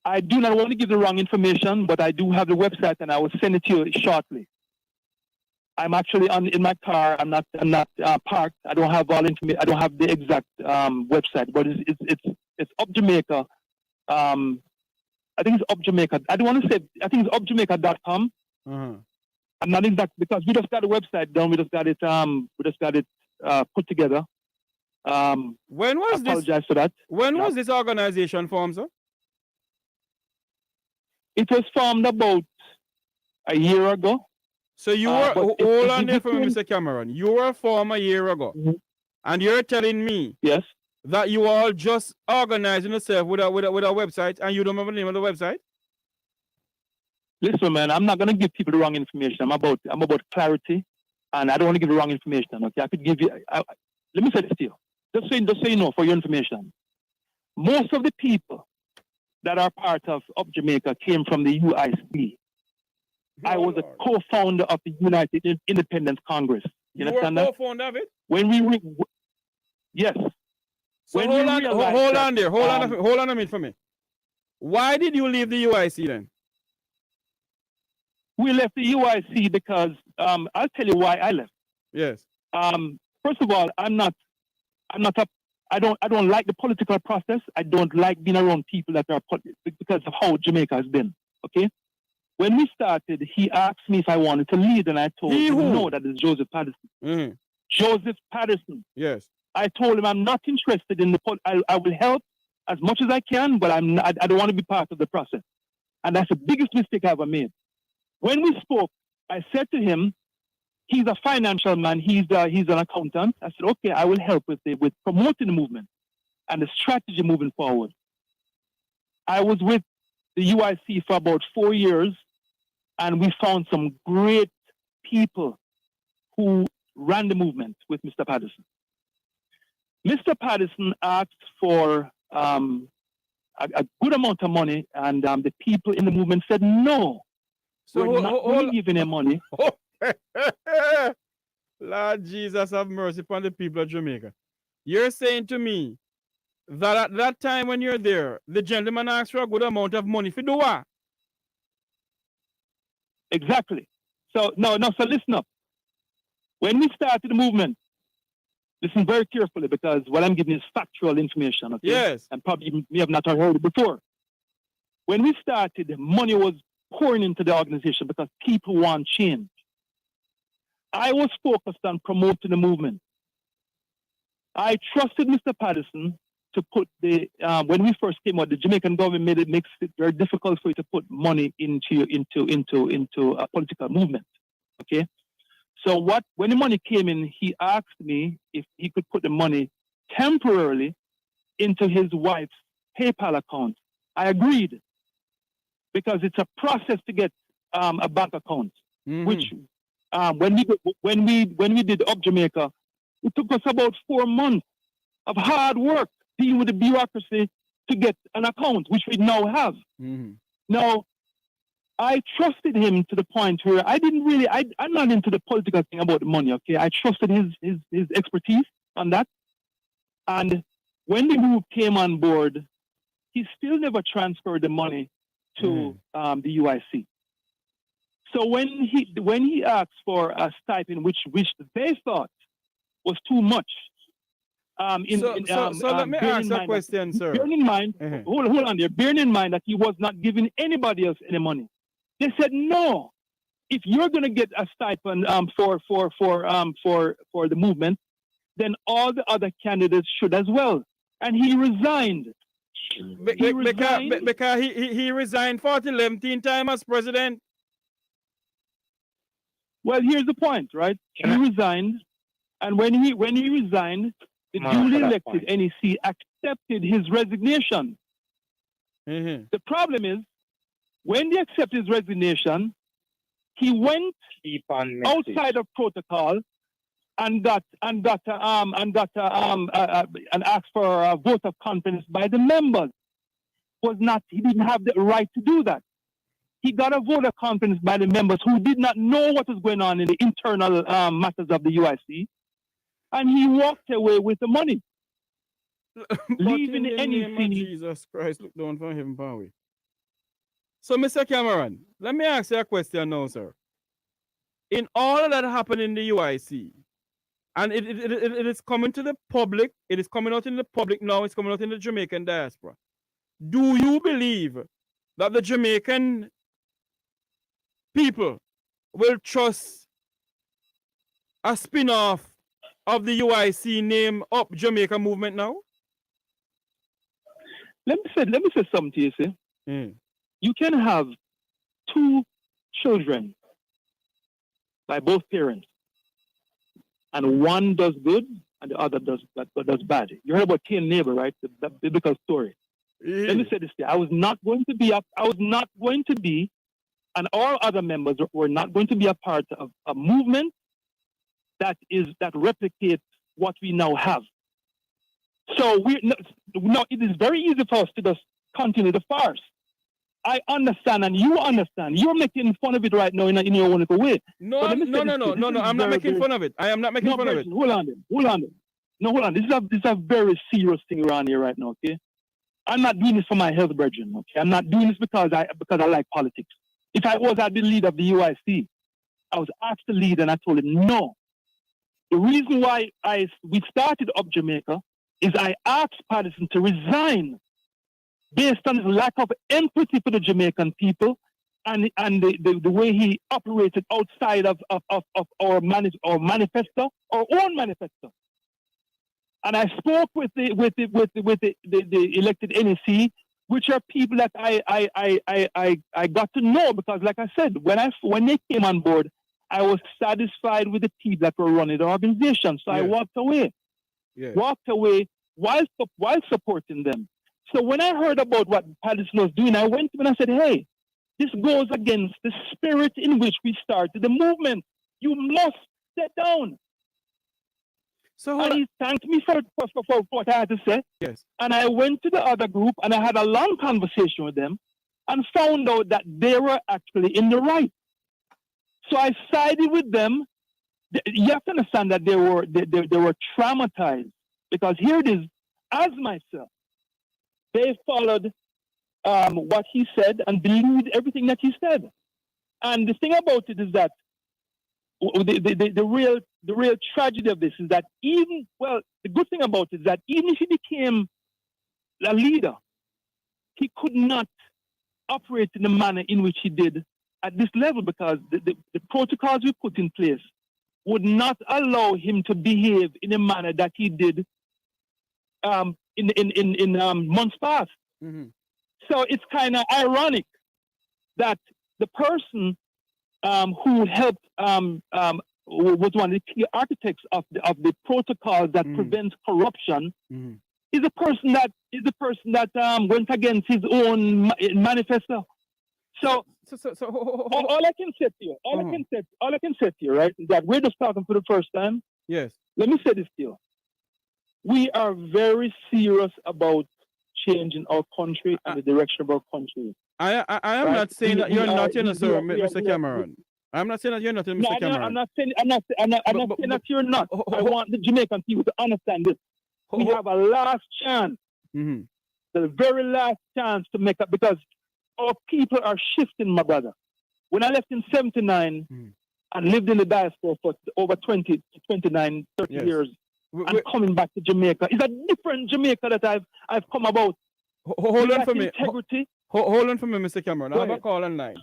I do not want to give the wrong information, but I do have the website, and I will send it to you shortly. I'm actually in my car. I'm not parked. I don't have all information. I don't have the exact website, but it's Up Jamaica. I think it's Up Jamaica. I don't want to say. I think it's upjamaica.com. I'm not exact because we just got the website done. We just got it put together. When was this? Apologize for that. When was this organization formed, sir? It was formed about a year ago. So you were, hold on there for me, Mr. Cameron. You were formed a year ago. And you're telling me that you all just organizing yourself with a website and you don't remember the name of the website? Listen, man, I'm not going to give people the wrong information. I'm about clarity, and I don't want to give the wrong information. Okay, I could give you, let me say this to you. Just so you know, for your information. Most of the people that are part of Up Jamaica came from the UIC. I was a co-founder of the United Independence Congress. You understand that? Co-founder of it? Yes. So hold on a minute for me. Why did you leave the UIC then? We left the UIC because I'll tell you why I left. Yes. First of all, I don't like the political process. I don't like being around people that are because of how Jamaica has been. Okay. When we started, he asked me if I wanted to lead, and I told him no, that is Joseph Patterson. Joseph Patterson. Yes. I told him I'm not interested in the I will help as much as I can, but I don't want to be part of the process. And that's the biggest mistake I ever made. When we spoke, I said to him, he's a financial man, he's an accountant. I said, okay, I will help with promoting the movement and the strategy moving forward. I was with the UIC for about 4 years, and we found some great people who ran the movement with Mr. Patterson. Mr. Patterson asked for a good amount of money, and the people in the movement said no. So we're not giving him money. Lord Jesus, have mercy upon the people of Jamaica. You're saying to me that at that time when you're there, the gentleman asked for a good amount of money for do what? Exactly. So so listen up. When we started the movement, listen very carefully because what I'm giving is factual information. Okay? Yes. And probably you have not heard it before. When we started, money was pouring into the organization because people want change. I was focused on promoting the movement. I trusted Mr. Patterson to put when we first came out, the Jamaican government makes it very difficult for you to put money into a political movement. Okay. So when the money came in, he asked me if he could put the money temporarily into his wife's PayPal account. I agreed because it's a process to get a bank account, which when we did Up Jamaica, it took us about 4 months of hard work dealing with the bureaucracy to get an account, which we now have. Now, I trusted him to the point where I'm not into the political thing about the money, okay? I trusted his expertise on that. And when the group came on board, he still never transferred the money to the UIC. So when he asked for a stipend, which they thought was too much, so let me ask a question, sir. Bearing in mind, hold on there. Bearing in mind that he was not giving anybody else any money, they said no. If you're going to get a stipend for the movement, then all the other candidates should as well. And he resigned. Because he resigned for the 11th time as president. Well, here's the point, right? He resigned, and when he resigned, the duly elected NEC accepted his resignation. Mm-hmm. The problem is, when they accepted his resignation, he went outside of protocol and asked for a vote of confidence by the members. He didn't have the right to do that. He got a vote of confidence by the members who did not know what was going on in the internal matters of the UIC, and he walked away with the money, leaving the NEC. Jesus Christ, look down from heaven, power. So, Mr. Cameron, let me ask you a question now, sir. In all that happened in the UIC, and it is coming to the public, it is coming out in the public now, it's coming out in the Jamaican diaspora. Do you believe that the Jamaican people will trust a spin-off of the UIC name Up Jamaica movement now? Let me say something to you, see. You can have two children by both parents, and one does good and the other does bad. You heard about Cain and Abel, right? The biblical story. Let me say this here. I was not going to be, and all other members were not going to be a part of a movement that replicates what we now have. So it is very easy for us to just continue the farce. I understand, and you understand. You're making fun of it right now in your own way. No, I'm not making fun of it. I am not making fun of it. Hold on. No, hold on. This is a very serious thing around here right now, okay? I'm not doing this for my health, brethren, okay? I'm not doing this because I like politics. If I was at the lead of the UIC, I was asked to lead, and I told him no. The reason why we started Up Jamaica is I asked Patterson to resign based on his lack of empathy for the Jamaican people and the way he operated outside of our manifesto, our own manifesto. And I spoke with the elected NEC, which are people that I got to know, because, like I said, when they came on board, I was satisfied with the people that were running the organization. So I walked away. Walked away while supporting them. So when I heard about what Patterson was doing, I went to him and I said, hey, this goes against the spirit in which we started the movement. You must sit down. And he thanked me for what I had to say. Yes. And I went to the other group and I had a long conversation with them and found out that they were actually in the right. So I sided with them. You have to understand that they were traumatized, because here it is, as myself, they followed what he said and believed everything that he said. And the thing about it is that the real tragedy of this is that the good thing about it is that even if he became a leader, he could not operate in the manner in which he did at this level, because the protocols we put in place would not allow him to behave in a manner that he did in months past. Mm-hmm. So it's kind of ironic that the person who helped was one of the key architects of the protocols that prevents corruption is a person that went against his own manifesto. So all I can say to you, all I can say to you, right, is that we're just talking for the first time. Yes. Let me say this to you. We are very serious about changing our country and the direction of our country. I am not saying that you're not in, sir, Mr. Cameron. I'm not saying that you're not in, Mr. Cameron. I'm not saying that you're not. I want the Jamaican people to understand this. We have a last chance, the very last chance to make up, because our people are shifting, my brother. When I left in 79 and lived in the diaspora for over 30 years, I'm coming back to Jamaica. It's a different Jamaica that I've come about. Hold on for me. Integrity. Hold on for me, Mr. Cameron. I have a call online.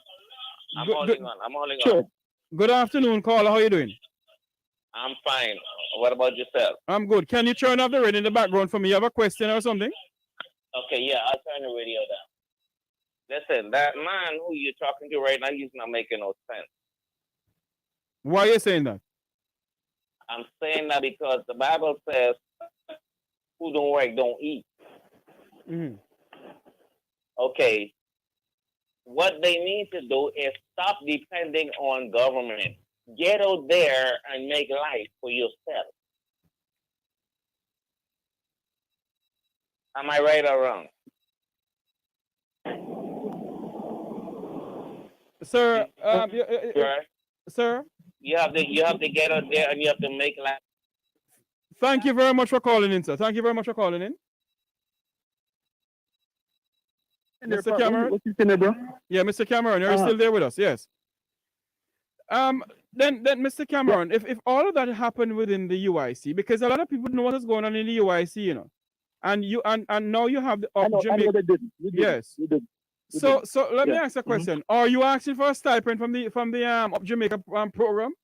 I'm holding on. Good afternoon, caller. How are you doing? I'm fine. What about yourself? I'm good. Can you turn off the radio in the background for me? You have a question or something? Okay, yeah, I'll turn the radio down. Listen, that man who you're talking to right now, he's not making no sense. Why are you saying that? I'm saying that because the Bible says, who don't work, don't eat. Mm-hmm. Okay. What they need to do is stop depending on government. Get out there and make life for yourself. Am I right or wrong? Sir, sir? You have to get out there and you have to make life. Thank you very much for calling in, sir. Thank you very much for calling in. Mr. Cameron? What's your name, bro? Yeah, Mr. Cameron, are you still there with us? Yes. Then Mr. Cameron, if all of that happened within the UIC, because a lot of people know what is going on in the UIC, you know, and now you have the Jamaica. They did. Yes. So let me ask a question. Are you asking for a stipend from the Up Jamaica program?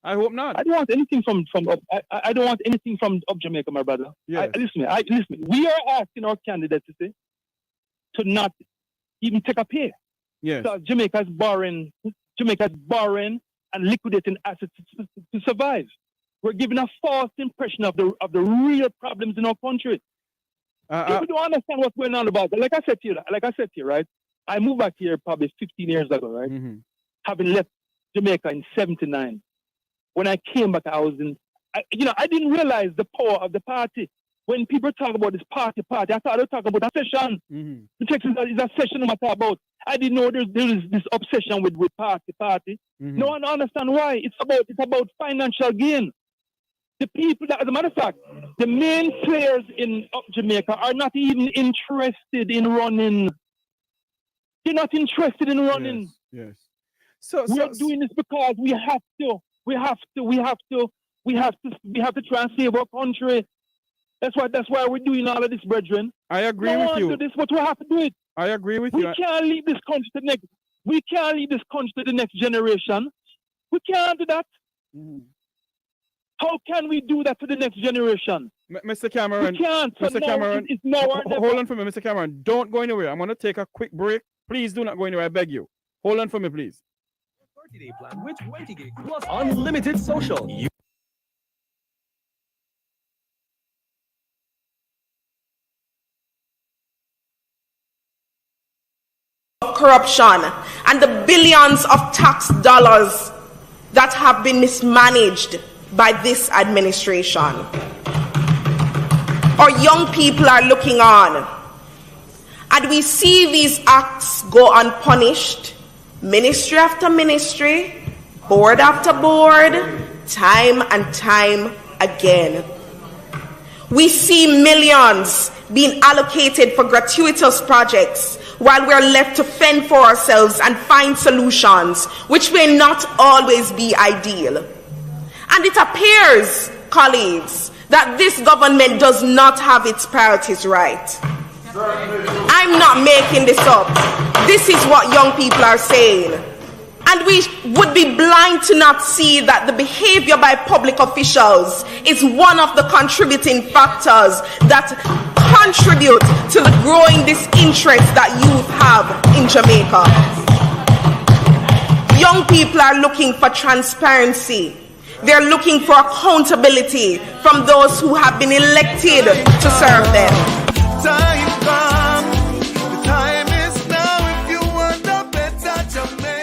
I hope not. I don't want anything from Up. I don't want anything from Up Jamaica, my brother. Yes. Listen. We are asking our candidates to not even take a pay. Yes. So Jamaica's borrowing and liquidating assets to survive. We're giving a false impression of the real problems in our country. People don't understand what's going on about it. Like I said to you, right? I moved back here probably 15 years ago, right? Mm-hmm. Having left Jamaica in '79. When I came back, I didn't realize the power of the party. When people talk about this party, I thought they were talking about a session. Mm-hmm. The text is a session I'm talking about. I didn't know there is this obsession with party. Mm-hmm. No one understand why. It's about financial gain. The people that, as a matter of fact, the main players in Up Jamaica are not even interested in running. They're not interested in running. Yes. We're doing this because we have to. We have to try and save our country. That's why we're doing all of this, brethren. I agree with you. Do this, but we have to do it. I agree with you. We can't leave this country to the next. We can't leave this country to the next generation. We can't do that. Mm-hmm. How can we do that to the next generation? Mr. Cameron, we can't. So Mr. Cameron, it's now or never. Hold on for me, Mr. Cameron. Don't go anywhere. I'm going to take a quick break. Please do not go anywhere. I beg you. Hold on for me, please. 30-day plan with 20 gig plus unlimited social. Corruption and the billions of tax dollars that have been mismanaged by this administration. Our young people are looking on, and we see these acts go unpunished, ministry after ministry, board after board, time and time again. We see millions being allocated for gratuitous projects while we're left to fend for ourselves and find solutions, which may not always be ideal. And it appears, colleagues, that this government does not have its priorities right. I'm not making this up. This is what young people are saying. And we would be blind to not see that the behavior by public officials is one of the contributing factors that contribute to the growing disinterest that youth have in Jamaica. Young people are looking for transparency. They're looking for accountability from those who have been elected to serve them. Time come, the time is now if you want a better Jamaica.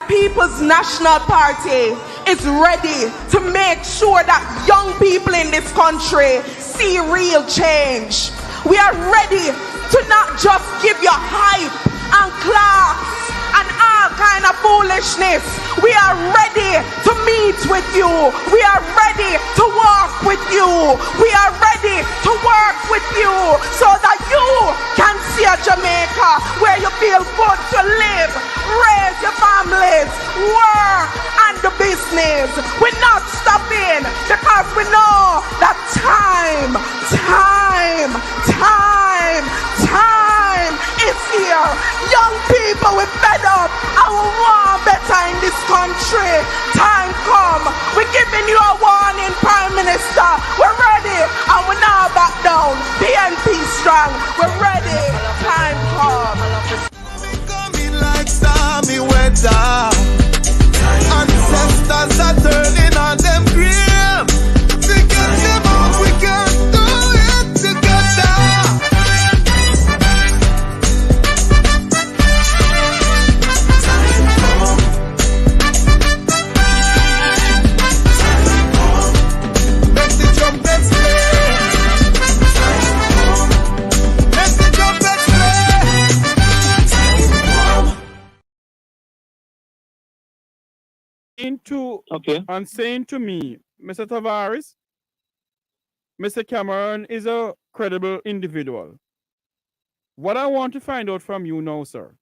People's National Party is ready to make sure that young people in this country see real change. We are ready to not just give you hype and claps and all kind of foolishness. We are ready to meet with you. We are ready to walk with you. We are ready to work with you so that you can see a Jamaica where you feel good to live, raise your families, work, and the business. We're not stopping because we know that time is here. Young people, we're fed up and we want better in this country. Time come. We're giving you a warning, Prime Minister. We're ready and we're not back down. PNP strong. We're ready. Time come. Coming like stormy weather. Ancestors are turning on them grave. To get them out, we can do it together. And saying to me, Mr. Tavares, Mr. Cameron is a credible individual. What I want to find out from you now, sir,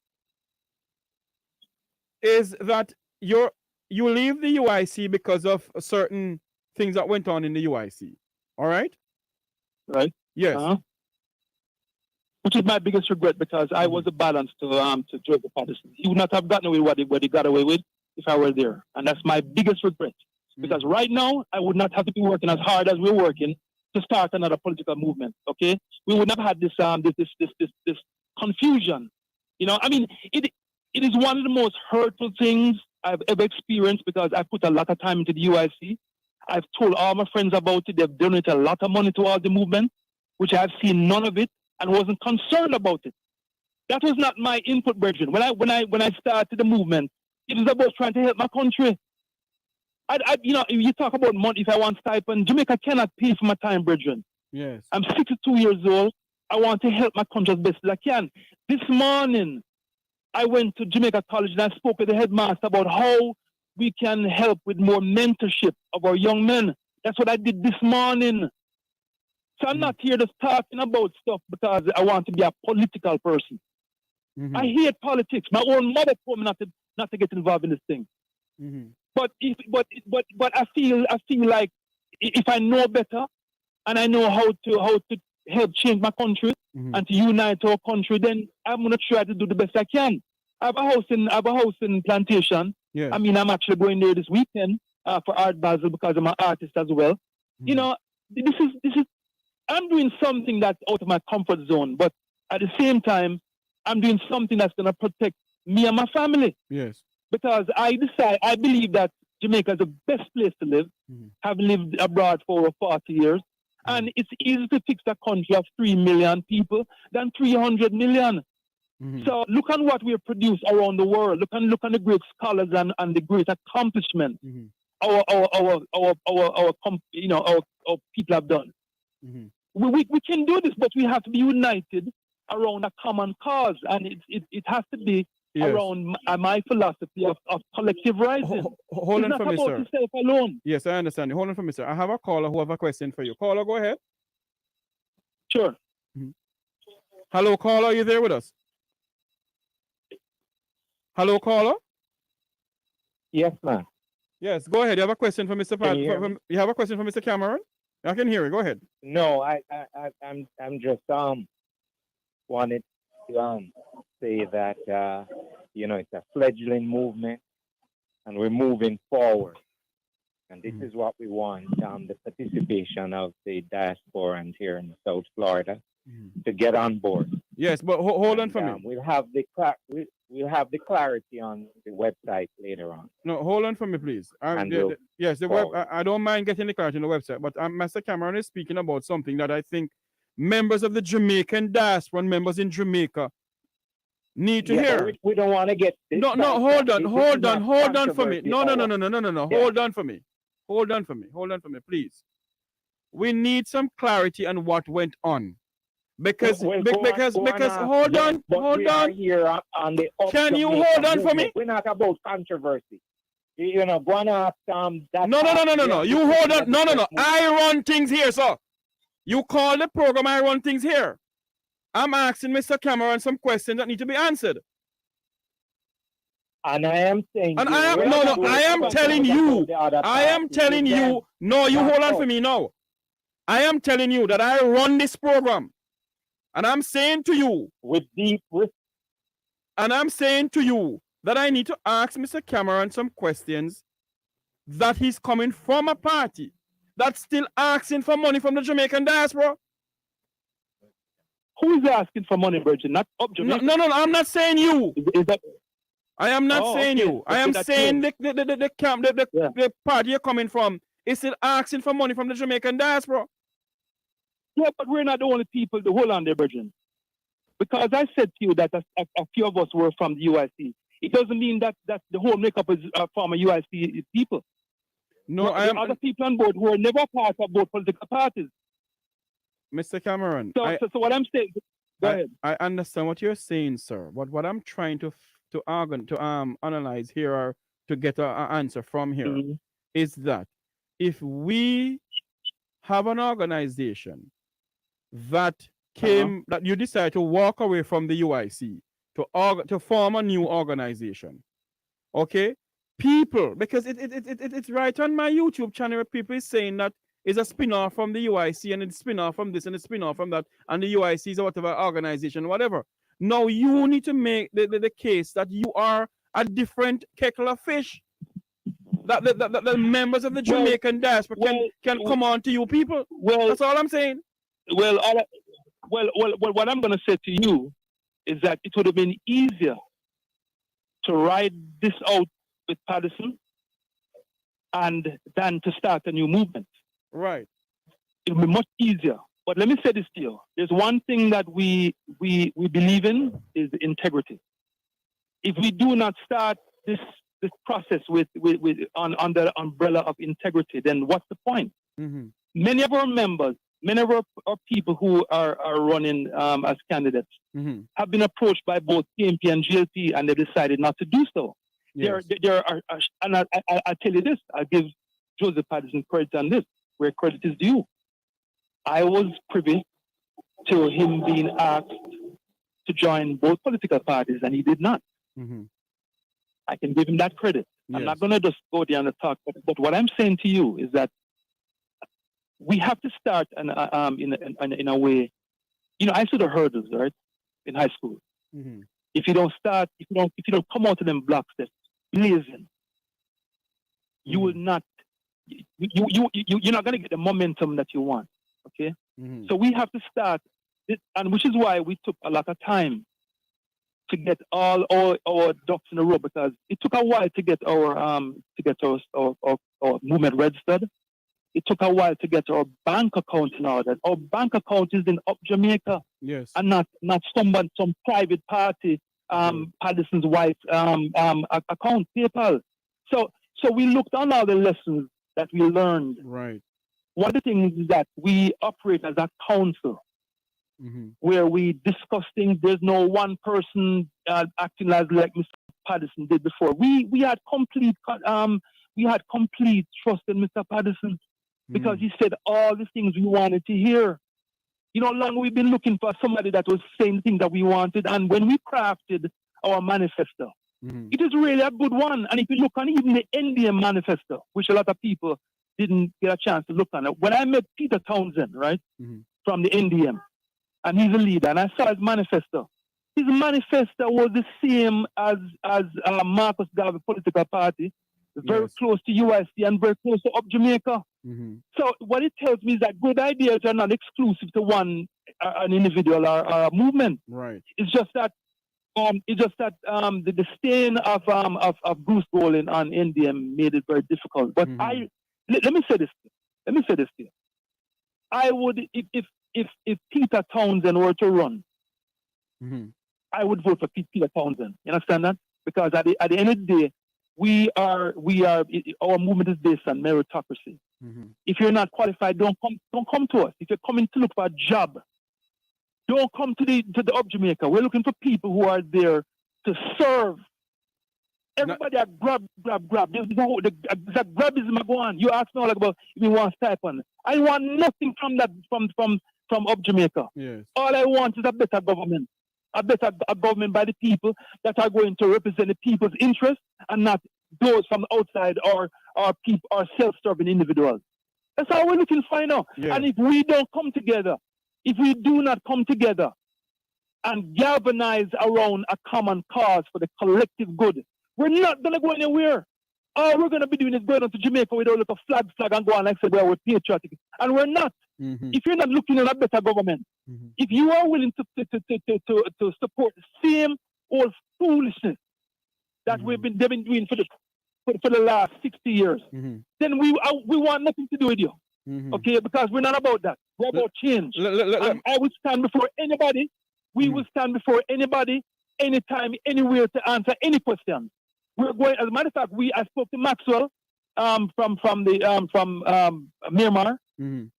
is that you leave the UIC because of certain things that went on in the UIC. All right? Right. Yes. Which is my biggest regret because I was a balance to Joseph Patterson. He would not have gotten away with what he got away with if I were there. And that's my biggest regret. Because right now, I would not have to be working as hard as we're working to start another political movement. Okay, we would not have had this confusion. You know, I mean, it is one of the most hurtful things I've ever experienced because I put a lot of time into the UIC. I've told all my friends about it. They've donated a lot of money towards the movement, which I've seen none of it and wasn't concerned about it. That was not my input, brethren. When I started the movement, it was about trying to help my country. You know, if you talk about money, if I want stipend, Jamaica cannot pay for my time, brethren. Yes. I'm 62 years old. I want to help my country as best as I can. This morning, I went to Jamaica College and I spoke with the headmaster about how we can help with more mentorship of our young men. That's what I did this morning. So I'm not here just talking about stuff because I want to be a political person. I hate politics. My own mother told me not to get involved in this thing. But I feel like if I know better and I know how to help change my country and to unite our country, then I'm gonna try to do the best I can. I have a house in Plantation. Yeah. I mean, I'm actually going there this weekend for Art Basel because I'm an artist as well. You know, this is I'm doing something that's out of my comfort zone, but at the same time, I'm doing something that's gonna protect me and my family. Yes. Because I believe that Jamaica is the best place to live, having lived abroad for over 40 years. And it's easier to fix a country of 3 million people than 300 million. So look at what we have produced around the world. Look at the great scholars and the great accomplishment our people have done. We can do this, but we have to be united around a common cause, and it has to be around my philosophy of collective rising. Hold on for me, sir. It's not about yourself alone. Yes, I understand. Hold on for me, sir. I have a caller who have a question for you. Caller, go ahead. Sure. Hello, caller. Are you there with us? Hello, caller. Yes, ma'am. Yes, go ahead. You have a question for Mr. You have a question for Mr. Cameron? I can hear you. Go ahead. No, I'm just wanted to say that it's a fledgling movement and we're moving forward, and this is what we want, the participation of the diasporans here in South Florida to get on board. Yes, but hold on for me. We'll have the clarity on the website later on. No, hold on for me, please. I don't mind getting the clarity on the website, but Mr. Cameron is speaking about something that I think members of the Jamaican diaspora, members in Jamaica, need to Yeah, hear. but we don't want to get this. No, hold on for me. No. Yeah. Hold on for me. Hold on for me, please. We need some clarity on what went on. Because hold on. Here on the Can you hold on for me? We're not about controversy. You know, go on that. No. You hold on. No. I run things here, sir. You call the program, I run things here. I'm asking Mr. Cameron some questions that need to be answered. And I am saying, and I am telling you. No, you hold on for me now. I am telling you that I run this program. And I'm saying to you, and I'm saying to you that I need to ask Mr. Cameron some questions that he's coming from a party that's still asking for money from the Jamaican diaspora. Who is asking for money, Virgin? Not up Jamaica. No, I'm not saying you. Is that? I am not saying you. I am saying the party you're coming from is still asking for money from the Jamaican diaspora. Yeah, but we're not the only people to hold on there, Virgin. Because I said to you that a few of us were from the UIC. It doesn't mean that the whole makeup is from a UIC people. No, there are other people on board who are never part of both political parties. Mr. Cameron. So what I'm saying, go ahead. I understand what you're saying, sir. What I'm trying to analyze here or to get an answer from here is that if we have an organization that that you decide to walk away from the UIC to form a new organization, okay? People, because it's right on my YouTube channel where people is saying that it's a spin-off from the UIC and it's spin-off from this and it's spin-off from that and the UIC is whatever organization, whatever. Now you need to make the case that you are a different kettle of fish. That the members of the Jamaican diaspora can come on to you people. Well, that's all I'm saying. Well, what I'm going to say to you is that it would have been easier to ride this out with Patterson and than to start a new movement. Right. It would be much easier. But let me say this to you. There's one thing that we believe in is integrity. If we do not start this process with under the umbrella of integrity, then what's the point? Mm-hmm. Many of our members, many of our people who are running as candidates have been approached by both PMP and GLP, and they decided not to do so. Yes. There are, and I tell you this, I give Joseph Patterson credit on this, where credit is due. I was privy to him being asked to join both political parties, and he did not. Mm-hmm. I can give him that credit. Yes. I'm not going to just go there and talk, but what I'm saying to you is that we have to start in a way. You know, I saw the hurdles, right, in high school. Mm-hmm. If you don't start, if you don't come out of them blocks that's blazing, you will not. You're not going to get the momentum that you want. Okay, so we have to start, and which is why we took a lot of time to get all our ducks in a row, because it took a while to get our movement registered. It took a while to get our bank account in order. Our bank account is in up Jamaica, yes, and not some private party, Patterson's wife account, PayPal. So we looked on all the lessons that we learned. Right. One of the things is that we operate as a council, where we discuss things. There's no one person acting as like Mr. Patterson did before. We had complete trust in Mr. Patterson because he said all the things we wanted to hear. You know, long we've been looking for somebody that was saying things that we wanted, and when we crafted our manifesto, it is really a good one. And if you look on even the NDM manifesto, which a lot of people didn't get a chance to look on it. When I met Peter Townsend, right, from the NDM, and he's a leader, and I saw his manifesto was the same as Marcus Garvey political party, very close to UIC and very close to up Jamaica. So what it tells me is that good ideas are not exclusive to an individual or a movement. Right. It's just that the stain of Bruce Golding on NDM made it very difficult. But let me say this to you. I would, if Peter Townsend were to run, I would vote for Peter Townsend. You understand that? Because at the end of the day, our movement is based on meritocracy. If you're not qualified, don't come to us. If you're coming to look for a job, don't come to the Up Jamaica. We're looking for people who are there to serve. Everybody are grab. There's grabism go on. You ask me all about if you want stipend. I want nothing from that from Up Jamaica. Yes. All I want is a better government. A government by the people that are going to represent the people's interests and not those from outside or people or self-serving individuals. That's all we're looking for now. Yeah. And if we don't come together, if we do not come together and galvanize around a common cause for the collective good, we're not going to go anywhere. All we're going to be doing is going on to Jamaica with a little flag and go on like say, well, we're patriotic. And we're not. If you're not looking at a better government, if you are willing to support the same old foolishness that they've been doing for the last 60 years, then we want nothing to do with you. Okay, because we're not about that. We're about change. I will stand before anybody. We will stand before anybody, anytime, anywhere to answer any question. We're going. As a matter of fact, I spoke to Maxwell from Myanmar.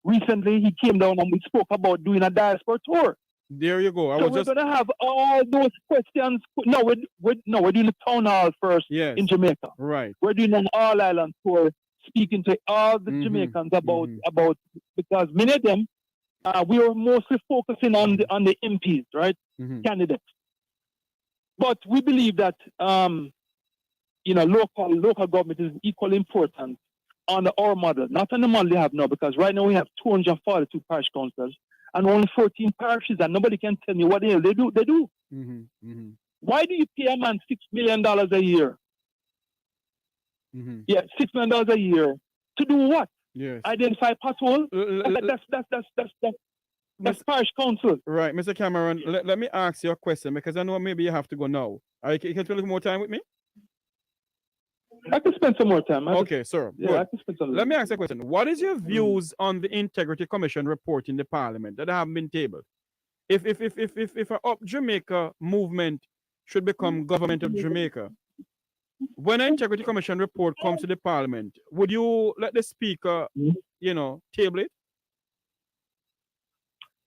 Recently, he came down and we spoke about doing a diaspora tour. There you go. We're going to have all those questions. No, we're doing the town hall first in Jamaica. Right. We're doing an all island tour, speaking to all the Jamaicans about because many of them we were mostly focusing on the MPs, right, candidates. But we believe that local government is equally important on our model, not on the model they have now, because right now we have 242 parish councils and only 14 parishes, and nobody can tell me what they do. They do. Why do you pay a man $6 million a year? Yeah, $6 million a year to do what? Yes. Identify potholes. That's parish council. Right, Mr. Cameron. Let me ask you a question because I know maybe you have to go now. Can you spend a little more time with me? I can spend some more time. Okay, sir. Yeah, I can spend some. Let me ask you a question. What is your views on the Integrity Commission report in the Parliament that have been tabled? If a Up Jamaica movement should become government of Jamaica, when an Integrity Commission report comes to the Parliament, would you let the Speaker, table it?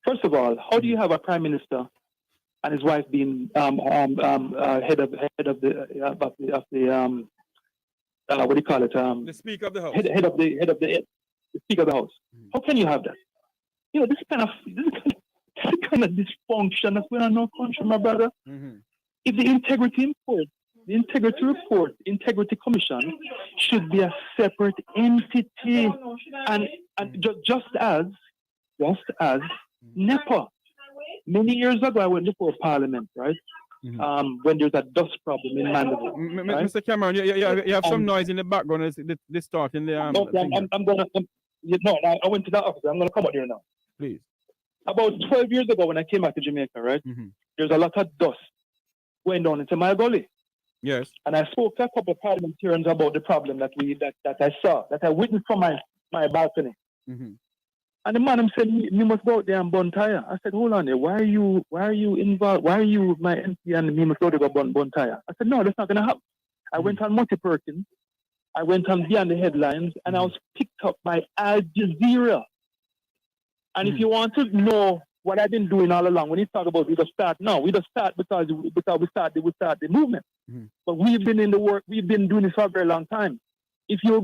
First of all, how do you have a Prime Minister and his wife being head of the what do you call it? The Speaker of the House. Head of the Speaker of the House. How can you have that? This kind of dysfunction that's going on in our country, my brother. If the Integrity Report, Integrity Commission should be a separate entity, and just as NEPA. Many years ago, I went before Parliament, right? When there's a dust problem in Mandeville. Right? Mr. Cameron, you have some noise in the background. This start in the I went to that office. I'm gonna come out here now. Please. About 12 years ago, when I came back to Jamaica, right? There's a lot of dust going down into my gully. Yes. And I spoke to a couple of parliamentarians about the problem that I saw, that I witnessed from my balcony. And the man said, "You must go out there and burn tire." I said, "Hold on there. Why are you involved? Why are you my MP and me must go to go burn tire?" I said, "No, that's not gonna happen." I went on Monty Perkins. I went on Beyond the Headlines, and I was picked up by Al Jazeera. And if you want to know what I've been doing all along, when you talk about we just start because we start the movement. But we've been in the work. We've been doing this for a very long time. If you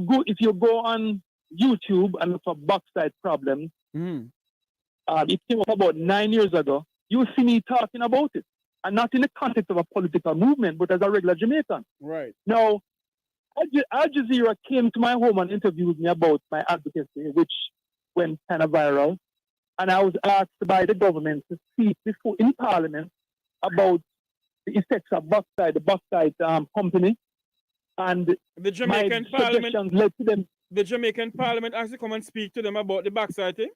go on YouTube and look for bauxite problems, it came up about 9 years ago. You will see me talking about it, and not in the context of a political movement, but as a regular Jamaican. Right. Now, Al Jazeera came to my home and interviewed me about my advocacy, which went kind of viral. And I was asked by the government to speak before in Parliament about the effects of the bauxite company. And the Jamaican Parliament led to them. The Jamaican Parliament actually come and speak to them about the bauxite thing?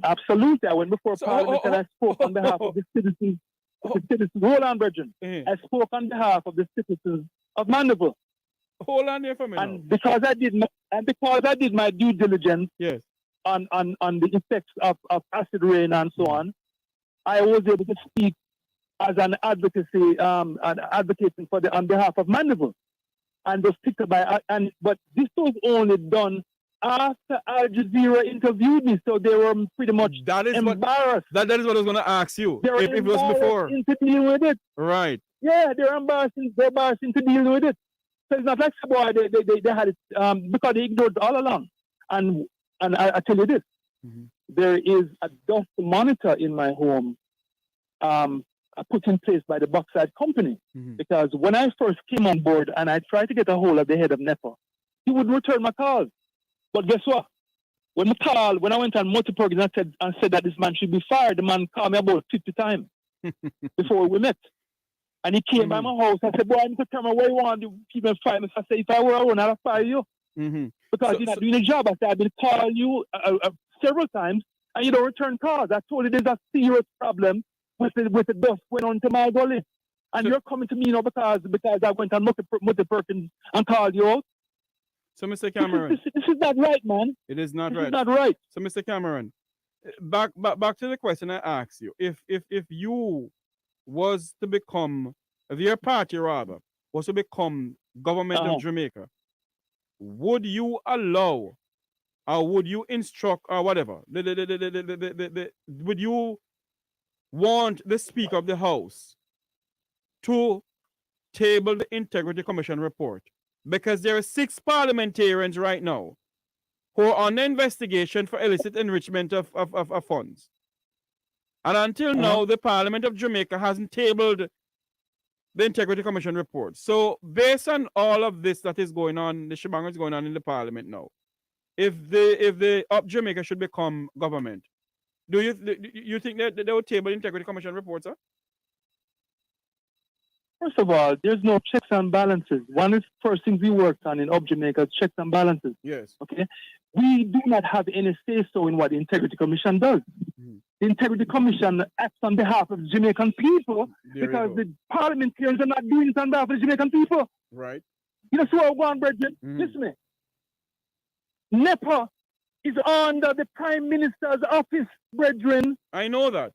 Absolutely. I went before Parliament and I spoke on behalf of the citizens. Hold on, Brethren. I spoke on behalf of the citizens of Mandeville. Hold on there for me. And because I did my due diligence on the effects of acid rain and so on, I was able to speak as an advocacy, and advocating for on behalf of Mandeville, and was picked up by but this was only done after Al Jazeera interviewed me, so they were pretty much embarrassed. That is what I was going to ask you. They were if it was before into dealing with it. Right. Yeah, they're embarrassing to deal with it. So it's not like boy they had it because they ignored it all along. And I tell you this, there is a dust monitor in my home put in place by the Bauxite Company. Because when I first came on board and I tried to get a hold of the head of NEPA, he wouldn't return my calls. But guess what? When I went on multiple and said that this man should be fired, the man called me about 50 times before we met. And he came by my house. I said, boy, I need to tell me where you want to keep me fire. I said, if I were, I would not fire you. Because you're not doing a job. I said, I've been calling you several times and you don't return calls. I told you there's a serious problem with the dust going on to my gully. And you're coming to me, because I went on Perkins and called you out. So, Mr. Cameron, this is not right, man. It is not this right. Is not right. So, Mr. Cameron, back to the question I asked you. If you was to become, if your party rather was to become government of Jamaica, would you allow, or would you instruct, or whatever? Would you want the Speaker of the House to table the Integrity Commission report? Because there are 6 parliamentarians right now who are on the investigation for illicit enrichment of funds. And until now, the Parliament of Jamaica hasn't tabled the Integrity Commission report. So based on all of this that is going on, the shebang is going on in the Parliament now, if the Up Jamaica should become government, do you think that they would table Integrity Commission report, sir? First of all, there's no checks and balances. One is first things we worked on in Up Jamaica, checks and balances. Yes. Okay. We do not have any say-so in what the Integrity Commission does. The Integrity Commission acts on behalf of the Jamaican people because the parliamentarians are not doing it on behalf of the Jamaican people. Right. You know, so I'm going, brethren. Listen to me. NEPA is under the Prime Minister's office, brethren. I know that.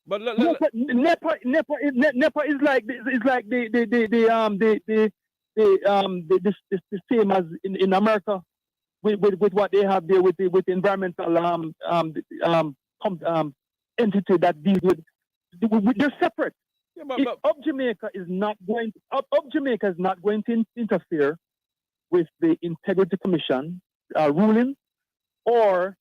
But NEPA is like the same as in America with what they have there with the environmental entity that deals with. They're separate. Yeah, but Up Jamaica is not going to interfere with the Integrity Commission ruling or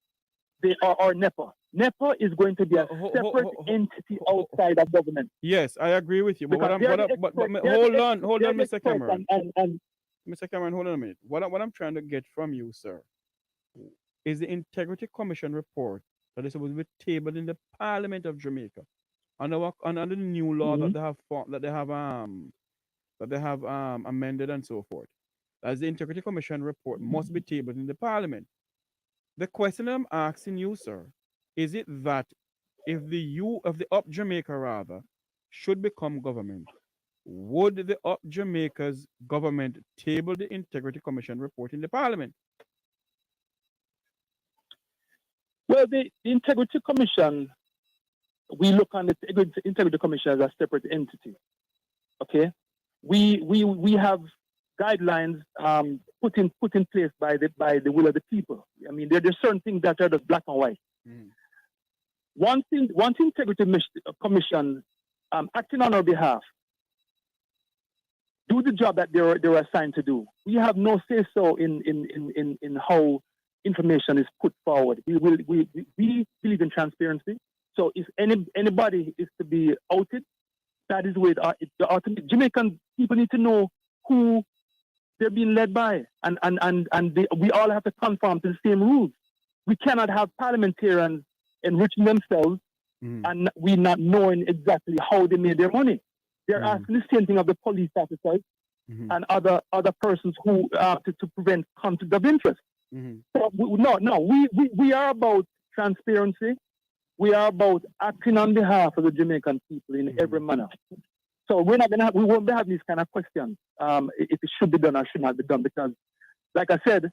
NEPA. NEPA is going to be a separate entity outside of government. Yes, I agree with you. But hold on, Mr. Cameron. Mr. Cameron, hold on a minute. What I'm trying to get from you, sir, is the Integrity Commission report that is supposed to be tabled in the Parliament of Jamaica under the new law that they have amended and so forth. As the Integrity Commission report must be tabled in the Parliament. The question I'm asking you, sir, is it that if the Up Jamaica rather should become government, would the Up Jamaica's government table the Integrity Commission report in the Parliament? Well, the Integrity Commission, we look on the Integrity Commission as a separate entity. Okay, we have guidelines put in place by the will of the people. I mean, there's certain things that are just black and white. Once Integrity Commission acting on our behalf, do the job that they're assigned to do. We have no say so in how information is put forward. We believe in transparency. So if anybody is to be outed, that is where the Jamaican people need to know who they're being led by, and we all have to conform to the same rules. We cannot have parliamentarians enriching themselves and we not knowing exactly how they made their money. They're asking the same thing of the police officers and other persons who to prevent conflict of interest. So we are about transparency. We are about acting on behalf of the Jamaican people in every manner. So we won't have these kind of questions if it should be done or should not be done, because, like I said,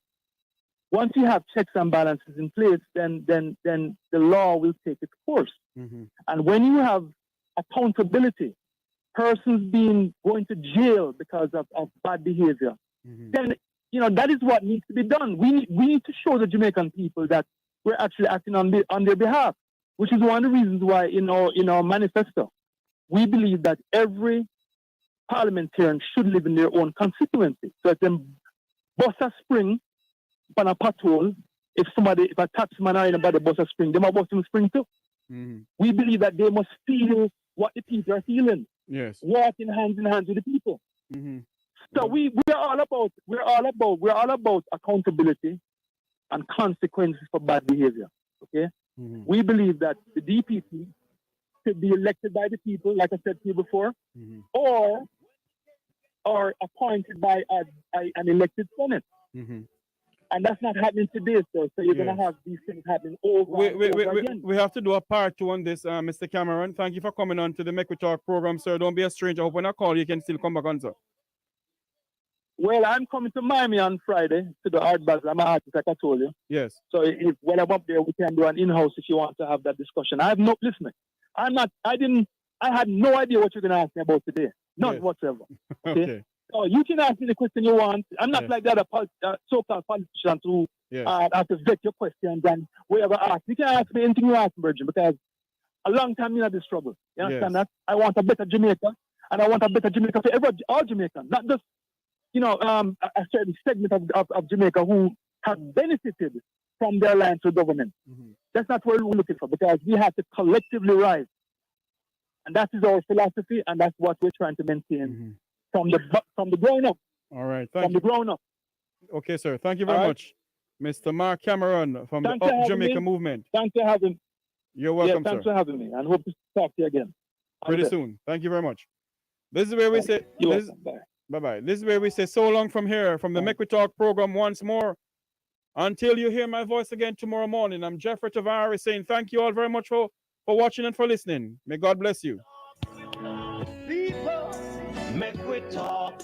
once you have checks and balances in place, then the law will take its course. And when you have accountability persons going to jail because of bad behavior, then that is what needs to be done. We need to show the Jamaican people that we're actually acting on their behalf, which is one of the reasons why in our manifesto we believe that every parliamentarian should live in their own constituency. So if them bust a spring on a patrol, if a taxman or anybody bust a spring, they might bust a spring too. We believe that they must feel what the people are feeling. Yes. Walking hand in hand with the people. So we're all about accountability and consequences for bad behavior. Okay? We believe that the DPP should be elected by the people, like I said to you before, or appointed by an elected Senate. And that's not happening today, sir. So you're going to have these things happening over again. We have to do a part 2 on this, Mr. Cameron. Thank you for coming on to the Make We Talk program, sir. Don't be a stranger. I hope when I call you can still come back on, sir. Well, I'm coming to Miami on Friday to the Art Basel. I'm an artist, like I told you. Yes. So when I'm up there, we can do an in-house if you want to have that discussion. I had no idea what you're going to ask me about today. None whatsoever. Okay. So you can ask me the question you want. I'm not like the other so-called politicians who have to vet your questions and whatever ask. You can ask me anything you ask, Virgin, because a long time you have this struggle. You understand that? I want a better Jamaica, and I want a better Jamaica for all Jamaicans, not just a certain segment of Jamaica who have benefited from their alliance with government. That's not what we're looking for, because we have to collectively rise. And that is our philosophy, and that's what we're trying to maintain from the ground up. All right. From the ground up. Okay, sir. Thank you very much. Mr. Mark Cameron from the Up Jamaica Movement. Thanks for having me. You're welcome, thanks for having me, and hope to talk to you again. Pretty soon. Thank you very much. This is where we say bye-bye. This is where we say so long from here, from the Make We Talk program once more. Until you hear my voice again tomorrow morning, I'm Jeffrey Tavares saying thank you all very much for watching and for listening. May God bless you. People, make we talk.